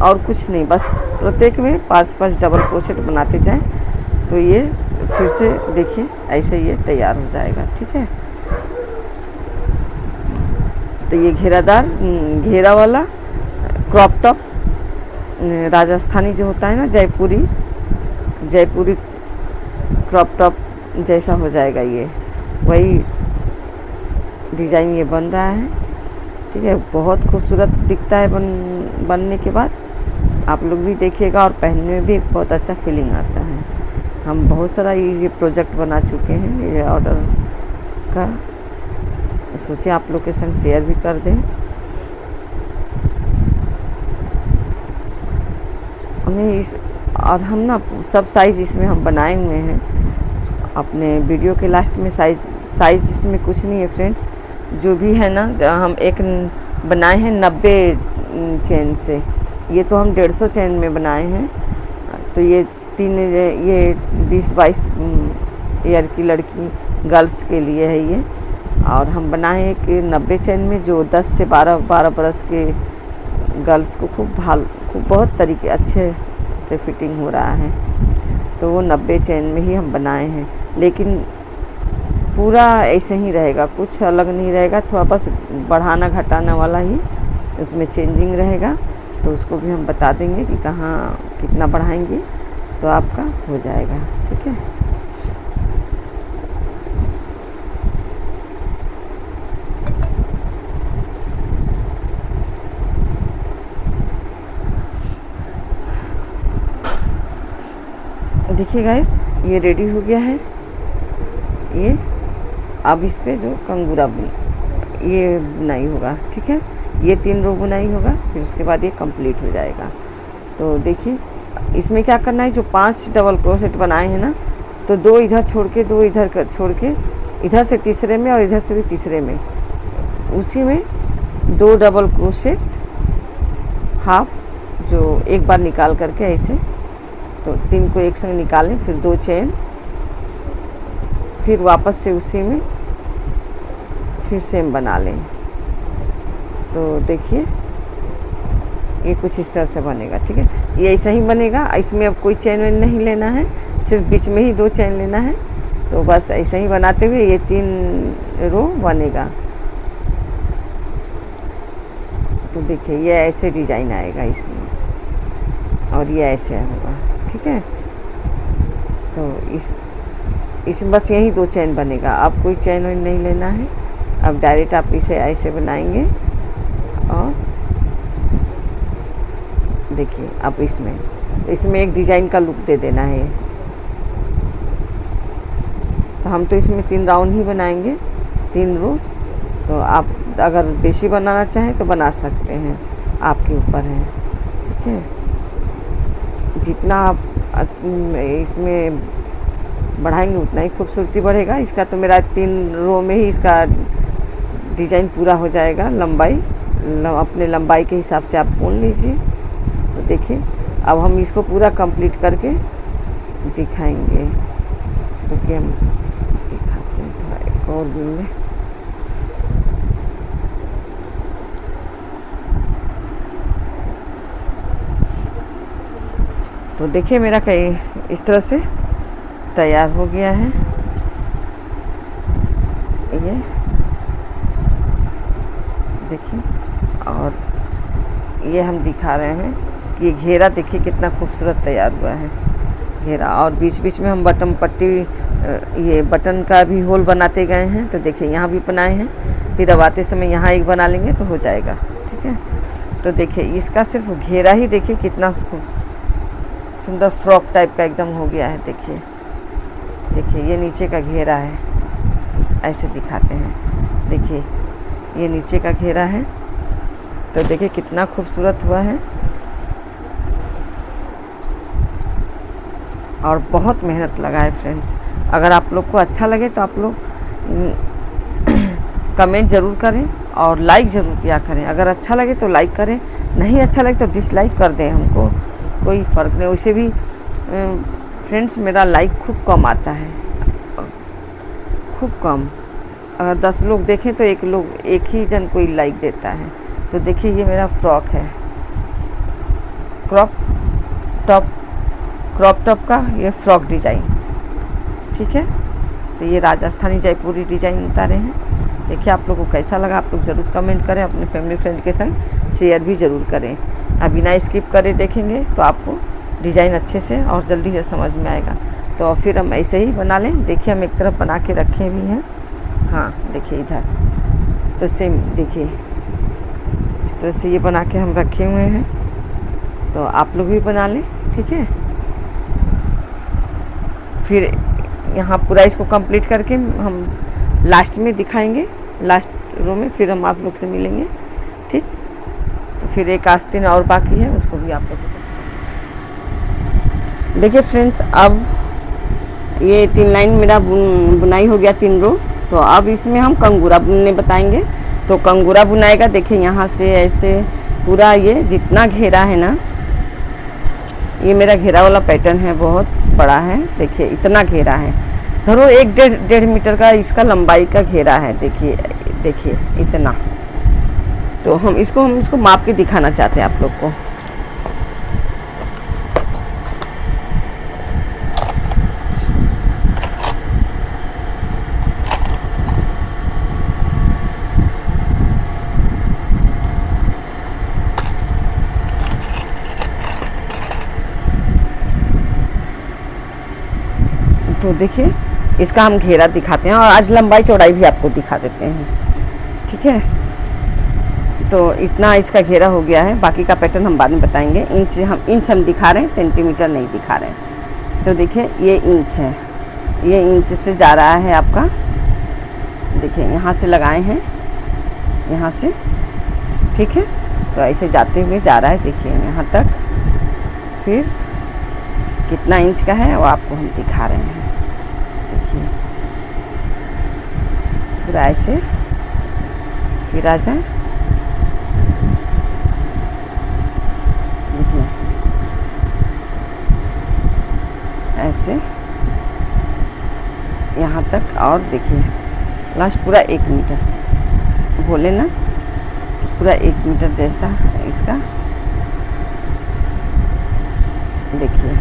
और कुछ नहीं। बस प्रत्येक में 5-5 डबल क्रोशेट बनाते जाएं, तो ये फिर से देखिए ऐसे ये तैयार हो जाएगा। ठीक है, तो ये घेरादार घेरा वाला क्रॉप टॉप राजस्थानी जो होता है ना, जयपुरी क्रॉप टॉप जैसा हो जाएगा। ये वही डिज़ाइन ये बन रहा है। ठीक है, बहुत खूबसूरत दिखता है बनने के बाद। आप लोग भी देखिएगा, और पहनने में भी बहुत अच्छा फीलिंग आता है। हम बहुत सारा ये प्रोजेक्ट बना चुके हैं ये ऑर्डर का, सोचे आप लोग के संग शेयर भी कर दें। और हम ना सब साइज़ इसमें हम बनाए हुए हैं। अपने वीडियो के लास्ट में साइज़ इसमें कुछ नहीं है फ्रेंड्स, जो भी है ना, हम एक बनाए हैं 90 चेन से। ये तो हम 150 चेन में बनाए हैं। तो ये 20-22 ईयर की लड़की गर्ल्स के लिए है ये। और हम बनाए हैं कि 90 चेन में, जो 10 से 12 बरस के गर्ल्स को खूब बहुत तरीके अच्छे से फिटिंग हो रहा है। तो वो 90 चेन में ही हम बनाए हैं, लेकिन पूरा ऐसे ही रहेगा, कुछ अलग नहीं रहेगा। थोड़ा बस बढ़ाना घटाना वाला ही उसमें चेंजिंग रहेगा। तो उसको भी हम बता देंगे कि कहाँ कितना बढ़ाएंगे तो आपका हो जाएगा। ठीक है, देखिए गाइस, ये रेडी हो गया है। ये अब इस पे जो कंगूरा ये बुनाई होगा। ठीक है, ये 3 रो बुनाई होगा, फिर उसके बाद ये कंप्लीट हो जाएगा। तो देखिए इसमें क्या करना है, जो 5 डबल क्रोशेट बनाए हैं ना, तो 2 इधर छोड़ के 2 इधर छोड़ के, इधर से तीसरे में और इधर से भी तीसरे में, उसी में 2 डबल क्रोशेट हाफ, जो एक बार निकाल करके ऐसे, तो 3 को एक संग निकालें, फिर 2 चेन, फिर वापस से उसी में फिर सेम बना लें। तो देखिए ये कुछ इस तरह से बनेगा। ठीक है, ये ऐसा ही बनेगा। इसमें अब कोई चेन वेन नहीं लेना है, सिर्फ बीच में ही 2 चेन लेना है। तो बस ऐसा ही बनाते हुए ये 3 रो बनेगा। तो देखिए ये ऐसे डिजाइन आएगा इसमें, और ये ऐसे होगा। ठीक है, तो इसमें बस यही 2 चेन बनेगा। अब कोई चेन वेन नहीं लेना है। अब डायरेक्ट आप इसे ऐसे बनाएंगे, और देखिए अब इसमें एक डिज़ाइन का लुक दे देना है। तो हम तो इसमें 3 राउंड ही बनाएंगे, 3 रो। तो आप अगर बेशी बनाना चाहें तो बना सकते हैं, आपके ऊपर है। ठीक है, जितना आप इसमें बढ़ाएंगे उतना ही खूबसूरती बढ़ेगा। इसका तो मेरा 3 रो में ही इसका डिज़ाइन पूरा हो जाएगा। अपने लंबाई के हिसाब से आप बोल लीजिए। तो देखिए अब हम इसको पूरा कंप्लीट करके दिखाएंगे, क्योंकि हम दिखाते हैं थोड़ा एक और व्यू में। तो देखिए मेरा कई इस तरह से तैयार हो गया है। ये देखिए, और ये हम दिखा रहे हैं कि ये घेरा देखिए कितना खूबसूरत तैयार हुआ है घेरा। और बीच बीच में हम बटन पट्टी, ये बटन का भी होल बनाते गए हैं। तो देखिए यहाँ भी बनाए हैं, फिर अब आते समय यहाँ एक बना लेंगे तो हो जाएगा। ठीक है, तो देखिए इसका सिर्फ घेरा ही देखिए कितना सुंदर फ्रॉक टाइप का एकदम हो गया है। देखिए ये नीचे का घेरा है, ऐसे दिखाते हैं। देखिए ये नीचे का घेरा है, तो देखिए कितना खूबसूरत हुआ है। और बहुत मेहनत लगा है फ्रेंड्स। अगर आप लोग को अच्छा लगे तो आप लोग कमेंट ज़रूर करें और लाइक ज़रूर किया करें। अगर अच्छा लगे तो लाइक करें, नहीं अच्छा लगे तो डिसलाइक कर दें, हमको कोई फ़र्क नहीं। वैसे भी फ्रेंड्स मेरा लाइक खूब कम आता है, खूब कम। अगर 10 लोग देखें तो एक ही जन कोई लाइक देता है। तो देखिए ये मेरा फ्रॉक है, क्रॉप टॉप का ये फ्रॉक डिज़ाइन, ठीक है। तो ये राजस्थानी जयपुरी डिज़ाइन उतारे हैं। देखिए आप लोगों को कैसा लगा, आप लोग ज़रूर कमेंट करें, अपने फैमिली फ्रेंड के संग शेयर भी ज़रूर करें। अभी ना स्किप करे देखेंगे तो आपको डिज़ाइन अच्छे से और जल्दी से समझ में आएगा। तो फिर हम ऐसे ही बना लें। देखिए हम एक तरफ बना के रखे भी हैं, हाँ देखिए इधर, तो सेम देखिए इस तरह से ये बना के हम रखे हुए हैं। तो आप लोग भी बना लें, ठीक है। फिर यहाँ पूरा इसको कंप्लीट करके हम लास्ट में दिखाएंगे, लास्ट रो में फिर हम आप लोग से मिलेंगे, ठीक। तो फिर एक आस्तीन और बाकी है, उसको भी आप लोग के साथ देखिए फ्रेंड्स। अब ये 3 लाइन मेरा बुनाई हो गया, 3 रो। तो अब इसमें हम कंगूरा बुनने बताएंगे। तो कंगूरा बुनाएगा, देखिए यहाँ से ऐसे पूरा ये जितना घेरा है ना, ये मेरा घेरा वाला पैटर्न है, बहुत बड़ा है। देखिए इतना घेरा है, धरो 1-1.5 मीटर का इसका लंबाई का घेरा है। देखिए इतना। तो हम इसको माप के दिखाना चाहते हैं आप लोग को। तो देखिए इसका हम घेरा दिखाते हैं और आज लंबाई चौड़ाई भी आपको दिखा देते हैं, ठीक है। तो इतना इसका घेरा हो गया है, बाकी का पैटर्न हम बाद में बताएंगे। इंच हम दिखा रहे हैं, सेंटीमीटर नहीं दिखा रहे हैं। तो देखिए ये इंच है, ये इंच से जा रहा है आपका, देखिए यहाँ से लगाए हैं, यहाँ से, ठीक है। तो ऐसे जाते हुए जा रहा है, देखिए यहाँ तक। फिर कितना इंच का है वो आपको हम दिखा रहे हैं, देखिए पूरा ऐसे। फिर आ जाए, देखिए ऐसे यहाँ तक। और देखिए लास्ट पूरा 1 मीटर, बोले ना पूरा 1 मीटर जैसा इसका, देखिए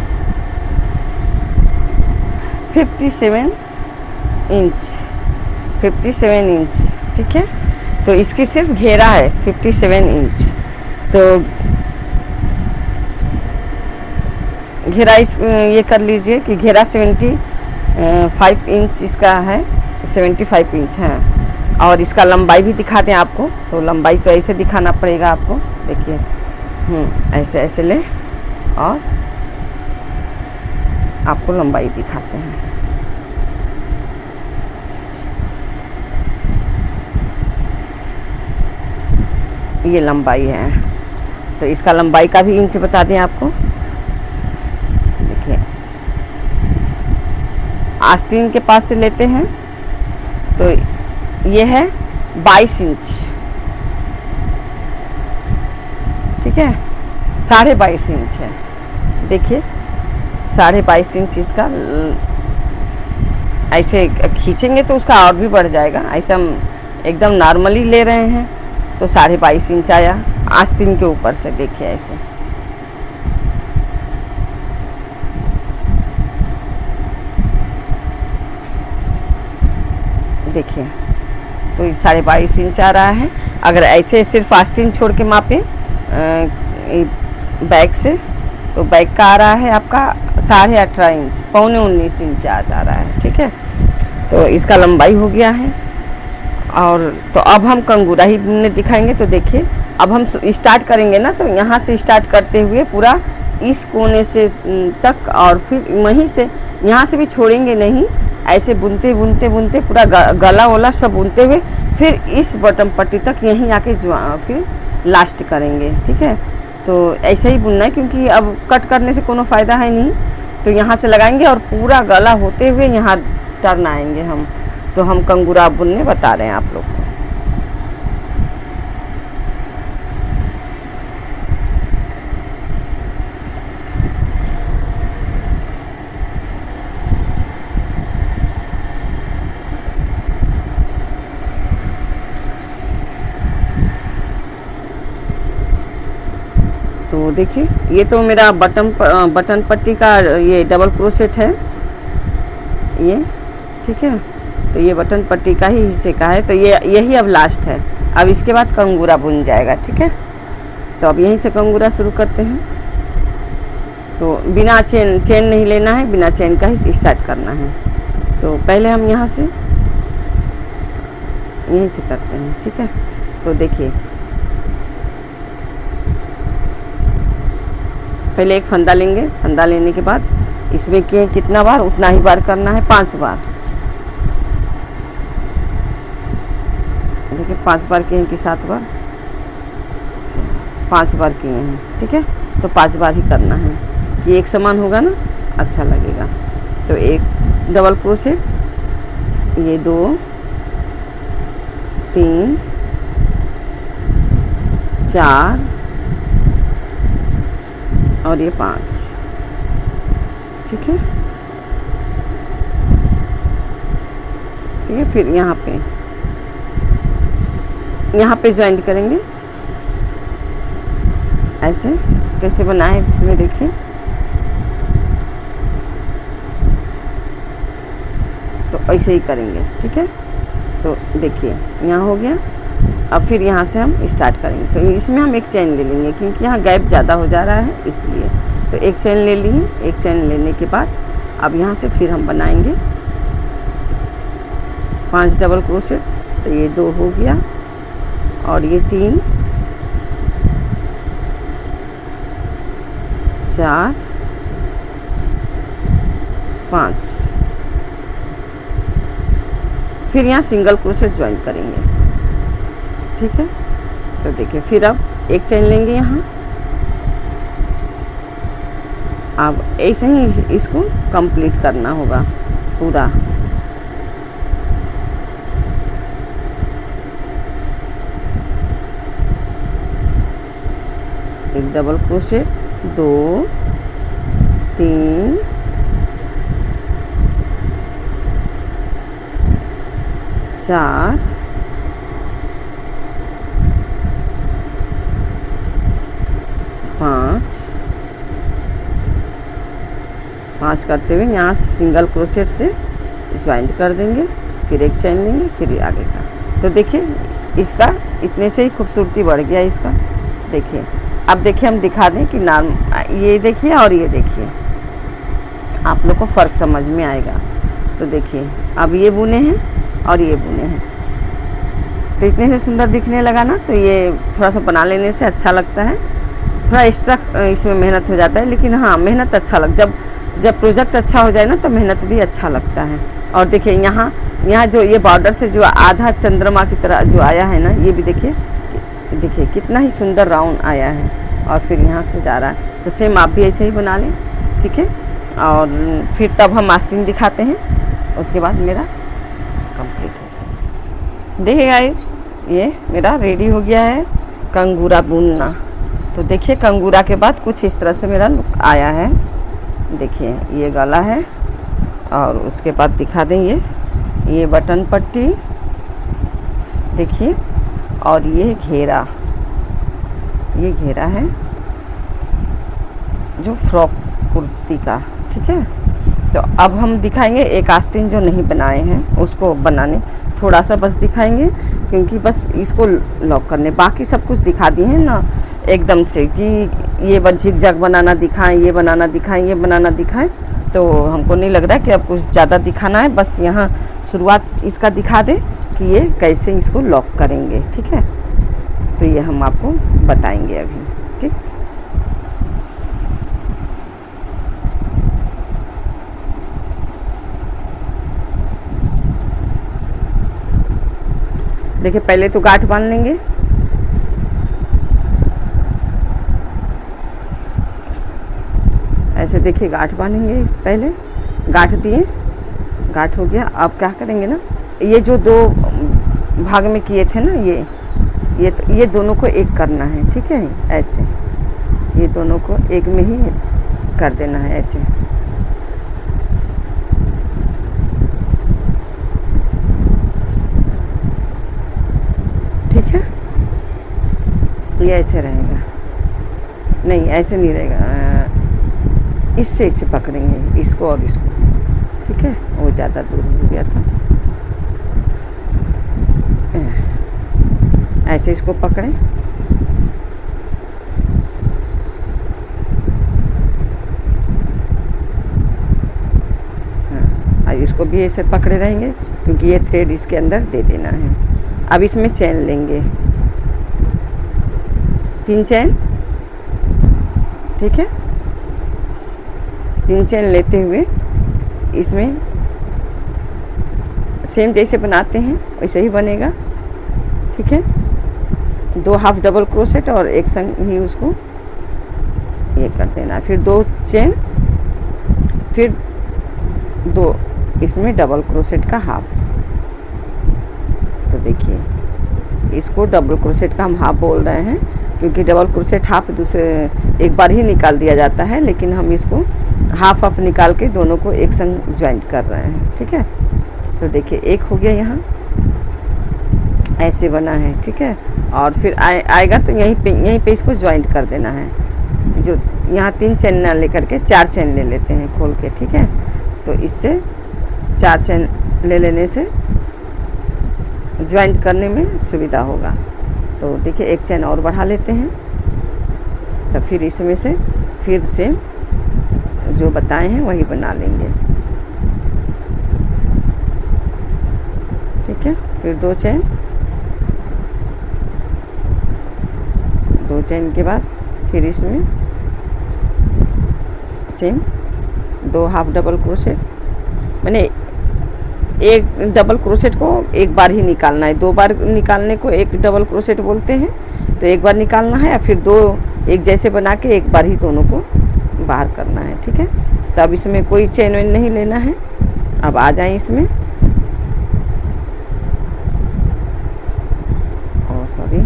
57 इंच, ठीक है। तो इसकी सिर्फ घेरा है 57 इंच। तो घेरा ये कर लीजिए कि घेरा 75 इंच इसका है, 75 इंच है। और इसका लंबाई भी दिखा दें आपको। तो lंबाई तो ऐसे दिखाना पड़ेगा आपको, देखिए ऐसे ऐसे ले और आपको लंबाई दिखाते हैं। ये लंबाई है, तो इसका लंबाई का भी इंच बता दें आपको। देखिए आस्तीन के पास से लेते हैं तो ये है 22 इंच, ठीक है, 22.5 इंच है। देखिए 22.5 इंच इसका, ऐसे खींचेंगे तो उसका और भी बढ़ जाएगा। ऐसे हम एकदम नॉर्मली ले रहे हैं तो 22.5 इंच आया आस्तीन के ऊपर से। देखिए ऐसे, देखिए तो 22.5 इंच आ रहा है। अगर ऐसे सिर्फ आस्तीन छोड़ के मापें बैक से, तो बैक का आ रहा है आपका 18.5 इंच, 19.25 इंच आ जा रहा है, ठीक है। तो इसका लंबाई हो गया है। और तो अब हम कंगूरा ही बुनने दिखाएंगे। तो देखिए अब हम स्टार्ट करेंगे ना, तो यहाँ से स्टार्ट करते हुए पूरा इस कोने से तक, और फिर वहीं से यहाँ से भी छोड़ेंगे नहीं, ऐसे बुनते बुनते बुनते पूरा गला वाला सब बुनते हुए फिर इस बटन पट्टी तक यहीं आके फिर लास्ट करेंगे, ठीक है। तो ऐसे ही बुनना है, क्योंकि अब कट करने से कोनो फ़ायदा है नहीं। तो यहाँ से लगाएंगे और पूरा गला होते हुए यहाँ टर्न आएंगे हम। तो हम कंगूरा बुनने बता रहे हैं आप लोग को। तो देखिए ये तो मेरा बटन पट्टी का ये डबल क्रोशेट है ये, ठीक है। तो ये बटन पट्टी का ही हिस्से का है। तो ये यही अब लास्ट है। अब इसके बाद कंगूरा बुन जाएगा, ठीक है। तो अब यहीं से कंगूरा शुरू करते हैं। तो बिना चेन नहीं लेना है, बिना चेन का ही स्टार्ट करना है। तो पहले हम यहाँ से यहीं से करते हैं, ठीक है। तो देखिए पहले एक फंदा लेंगे, फंदा लेने के बाद इसमें कितना बार, उतना ही बार करना है, 5 बार। देखिए 5 बार किए हैं कि 7 बार, 5 बार किए हैं, ठीक है। तो 5 बार ही करना है कि एक समान होगा ना, अच्छा लगेगा। तो एक डबल क्रोशेट, ये 2 3 4 और ये 5, ठीक है, ठीक है। फिर यहाँ पे ज्वाइंट करेंगे। ऐसे कैसे बनाए इसमें देखिए। तो ऐसे ही करेंगे, ठीक है। तो देखिए यहाँ हो गया। अब फिर यहाँ से हम स्टार्ट करेंगे। तो इसमें हम एक चेन ले लेंगे क्योंकि यहाँ गैप ज़्यादा हो जा रहा है इसलिए। तो एक चेन ले लिए। एक चेन लेने के बाद अब यहाँ से फिर हम बनाएंगे 5 डबल क्रोशेट। तो ये 2 हो गया और ये 3 4 5। फिर यहाँ सिंगल क्रोशेट ज्वाइन करेंगे, ठीक है। तो देखिए फिर अब एक चेन लेंगे यहाँ। अब ऐसे ही इसको कंप्लीट करना होगा पूरा। एक डबल क्रोशेट, 2 3 4 5 करते हुए यहाँ सिंगल क्रोशेट से ज्वाइंट कर देंगे। फिर एक चेन लेंगे, फिर आगे का। तो देखिए इसका इतने से ही खूबसूरती बढ़ गया इसका। देखिए अब देखिए हम दिखा दें कि नाम ये देखिए और ये देखिए, आप लोग को फ़र्क समझ में आएगा। तो देखिए अब ये बुने हैं और ये बुने हैं, तो इतने से सुंदर दिखने लगा ना। तो ये थोड़ा सा बना लेने से अच्छा लगता है। थोड़ा एक्स्ट्रा इसमें मेहनत हो जाता है, लेकिन हाँ मेहनत अच्छा जब प्रोजेक्ट अच्छा हो जाए ना तो मेहनत भी अच्छा लगता है। और देखिए यहाँ जो ये बॉर्डर से जो आधा चंद्रमा की तरह जो आया है ना, ये भी देखिए कितना ही सुंदर राउंड आया है। और फिर यहाँ से जा रहा है। तो सेम आप भी ऐसे ही बना लें, ठीक है। और फिर तब हम आस्तीन दिखाते हैं, उसके बाद मेरा कंप्लीट हो जाएगा। देखिए गाइस ये मेरा रेडी हो गया है कंगूरा बुनना। तो देखिए कंगूरा के बाद कुछ इस तरह से मेरा लुक आया है। देखिए ये गला है और उसके बाद दिखा दें ये बटन पट्टी देखिए, और ये घेरा है जो फ्रॉक कुर्ती का, ठीक है। तो अब हम दिखाएंगे एक आस्तीन जो नहीं बनाए हैं उसको बनाने, थोड़ा सा बस दिखाएंगे क्योंकि बस इसको लॉक करने, बाकी सब कुछ दिखा दिए हैं ना एकदम से कि ये झिगझैग बनाना दिखाएं, ये बनाना दिखाएं, ये बनाना दिखाएं। तो हमको नहीं लग रहा कि अब कुछ ज़्यादा दिखाना है। बस यहाँ शुरुआत इसका दिखा दें कि ये कैसे इसको लॉक करेंगे, ठीक है। तो ये हम आपको बताएंगे अभी, ठीक। देखिए पहले तो गांठ बांध लेंगे। ऐसे देखिए गांठ बांधेंगे। इस पहले गांठ दिए, गांठ हो गया। अब क्या करेंगे ना, ये जो 2 भाग में किए थे ना, ये दोनों को एक करना है, ठीक है। ऐसे ये दोनों को एक में ही कर देना है, ऐसे। ठीक है, ये ऐसे रहेगा। नहीं, ऐसे नहीं रहेगा, इससे इससे पकड़ेंगे, इसको और इसको, ठीक है। वो ज़्यादा दूर हो गया था। ऐसे इसको पकड़ें, हाँ, इसको भी ऐसे पकड़े रहेंगे क्योंकि ये थ्रेड इसके अंदर दे देना है। अब इसमें चैन लेंगे, 3 चैन, ठीक है। 3 चैन लेते हुए इसमें सेम जैसे बनाते हैं वैसे ही बनेगा, ठीक है। 2 हाफ डबल क्रोशेट और एक संग ही उसको ये कर देना। फिर 2 चेन, फिर 2 इसमें डबल क्रोशेट का हाफ। तो देखिए, इसको डबल क्रोशेट का हम हाफ बोल रहे हैं क्योंकि डबल क्रोशेट हाफ दूसरे एक बार ही निकाल दिया जाता है, लेकिन हम इसको हाफ हाफ निकाल के दोनों को एक संग ज्वाइंट कर रहे हैं, ठीक है। तो देखिए, एक हो गया, यहाँ ऐसे बना है, ठीक है। और फिर आएगा तो यहीं पे इसको ज्वाइंट कर देना है। जो यहाँ 3 चैन ना लेकर के 4 चैन ले लेते हैं खोल के, ठीक है। तो इससे 4 चैन ले लेने से ज्वाइंट करने में सुविधा होगा। तो देखिए, एक चैन और बढ़ा लेते हैं। तो फिर इसमें से फिर से जो बताए हैं वही बना लेंगे, ठीक है। फिर 2 चैन, 2 चैन के बाद फिर इसमें सेम 2 हाफ डबल क्रोशेट, मैंने एक डबल क्रोशेट को एक बार ही निकालना है। 2 बार निकालने को एक डबल क्रोशेट बोलते हैं। तो एक बार निकालना है, फिर 2 एक जैसे बना के एक बार ही दोनों को बाहर करना है, ठीक है। तो अब इसमें कोई चेन वेन नहीं लेना है। अब आ जाए इसमें, सॉरी,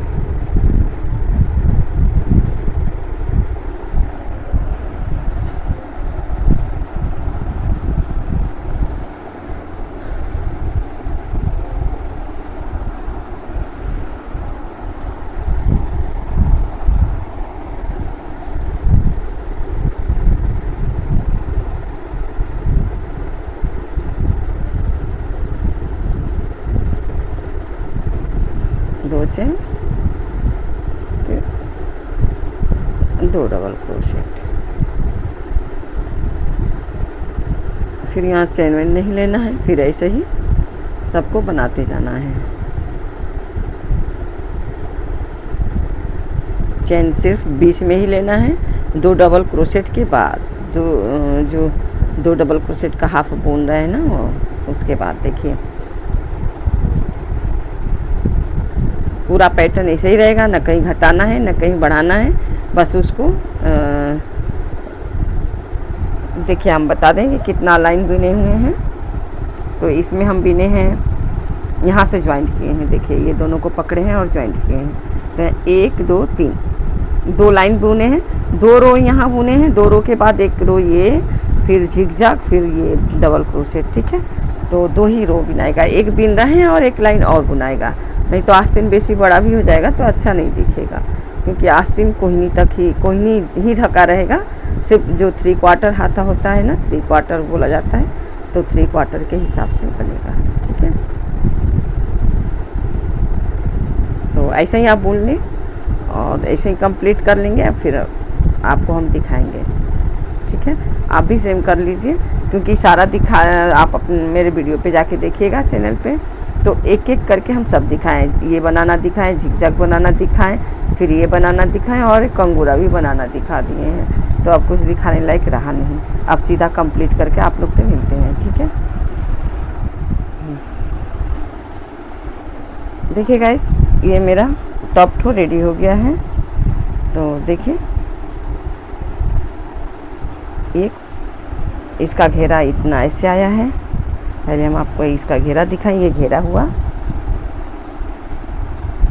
दो चेन, 2 डबल क्रोशेट। फिर यहाँ चेन वेन नहीं लेना है। फिर ऐसे ही सबको बनाते जाना है। चेन सिर्फ बीच में ही लेना है। 2 डबल क्रोशेट के बाद जो 2 डबल क्रोशेट का हाफ बुन रहे हैं ना, वो उसके बाद देखिए पूरा पैटर्न ऐसे ही रहेगा, ना कहीं घटाना है ना कहीं बढ़ाना है। बस उसको देखिए हम बता देंगे कितना लाइन बुने हुए हैं। तो इसमें हम बुने हैं, यहाँ से ज्वाइंट किए हैं। देखिए, ये दोनों को पकड़े हैं और ज्वाइंट किए हैं। तो 1 2 3 2 लाइन बुने हैं, 2 रो यहाँ बुने हैं, 2 रो के बाद 1 रो ये, फिर झिगझैग, फिर ये डबल क्रोशेट, ठीक है। तो 2 ही रो बुनाएगा, एक बुन रहे हैं और एक लाइन और बुनाएगा। नहीं तो आस्तीन बेसी बड़ा भी हो जाएगा तो अच्छा नहीं दिखेगा, क्योंकि आस्तीन कोहनी तक ही, कोहनी ही ढका रहेगा। सिर्फ जो 3/4 हाथा होता है ना, 3/4 बोला जाता है, तो 3/4 के हिसाब से बनेगा, ठीक है। तो ऐसे ही आप बुन लें और ऐसे ही कंप्लीट कर लेंगे। फिर आपको हम दिखाएंगे, ठीक है। आप भी सेम कर लीजिए, क्योंकि सारा आप अपने मेरे वीडियो पे जाके देखिएगा चैनल पे, तो एक एक करके हम सब दिखाएं। ये बनाना दिखाएं, झिगझैग बनाना दिखाएं, फिर ये बनाना दिखाएं और एक कंगूरा भी बनाना दिखा दिए हैं। तो अब कुछ दिखाने लायक रहा नहीं। अब सीधा कंप्लीट करके आप लोग से मिलते हैं, ठीक है। देखिए गाइस, ये मेरा टॉप टू रेडी हो गया है। तो देखिए, एक इसका घेरा इतना ऐसे आया है। पहले हम आपको इसका घेरा दिखाएं, ये घेरा हुआ,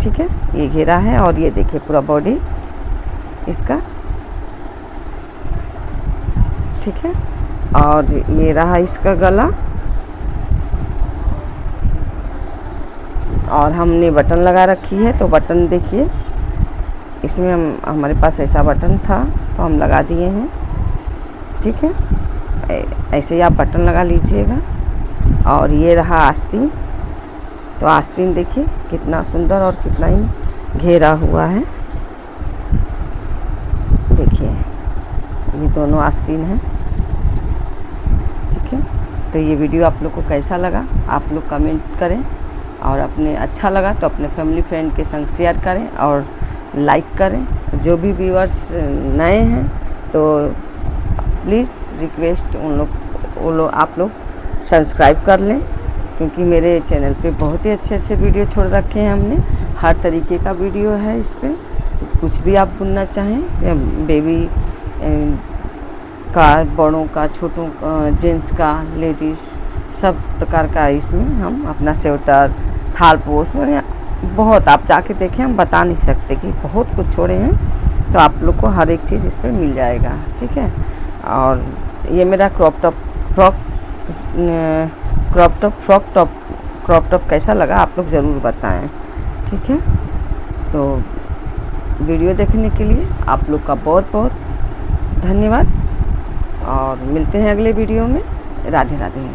ठीक है, ये घेरा है। और ये देखिए पूरा बॉडी इसका, ठीक है। और ये रहा इसका गला, और हमने बटन लगा रखी है। तो बटन देखिए इसमें हमारे पास ऐसा बटन था तो हम लगा दिए हैं, ठीक है। ऐसे ही आप बटन लगा लीजिएगा। और ये रहा आस्तीन, तो आस्तीन देखिए कितना सुंदर और कितना ही घेरा हुआ है। देखिए ये दोनों आस्तीन हैं, ठीक है। तो ये वीडियो आप लोग को कैसा लगा आप लोग कमेंट करें, और अपने अच्छा लगा तो अपने फैमिली फ्रेंड के संग शेयर करें और लाइक करें। जो भी व्यूअर्स नए हैं तो प्लीज़ रिक्वेस्ट वो लोग आप लोग सब्सक्राइब कर लें, क्योंकि मेरे चैनल पे बहुत ही अच्छे अच्छे वीडियो छोड़ रखे हैं हमने। हर तरीके का वीडियो है इस पर, कुछ भी आप बुनना चाहें, बेबी का, बड़ों का, छोटों का, जेंट्स का, लेडीज़, सब प्रकार का इसमें हम अपना स्वेटर, थाल पोस, मैंने बहुत, आप जाके देखें, हम बता नहीं सकते कि बहुत कुछ छोड़े हैं। तो आप लोग को हर एक चीज़ इस पर मिल जाएगा, ठीक है। और ये मेरा क्रॉप टॉप कैसा लगा आप लोग ज़रूर बताएं, ठीक है। तो वीडियो देखने के लिए आप लोग का बहुत बहुत धन्यवाद, और मिलते हैं अगले वीडियो में। राधे राधे।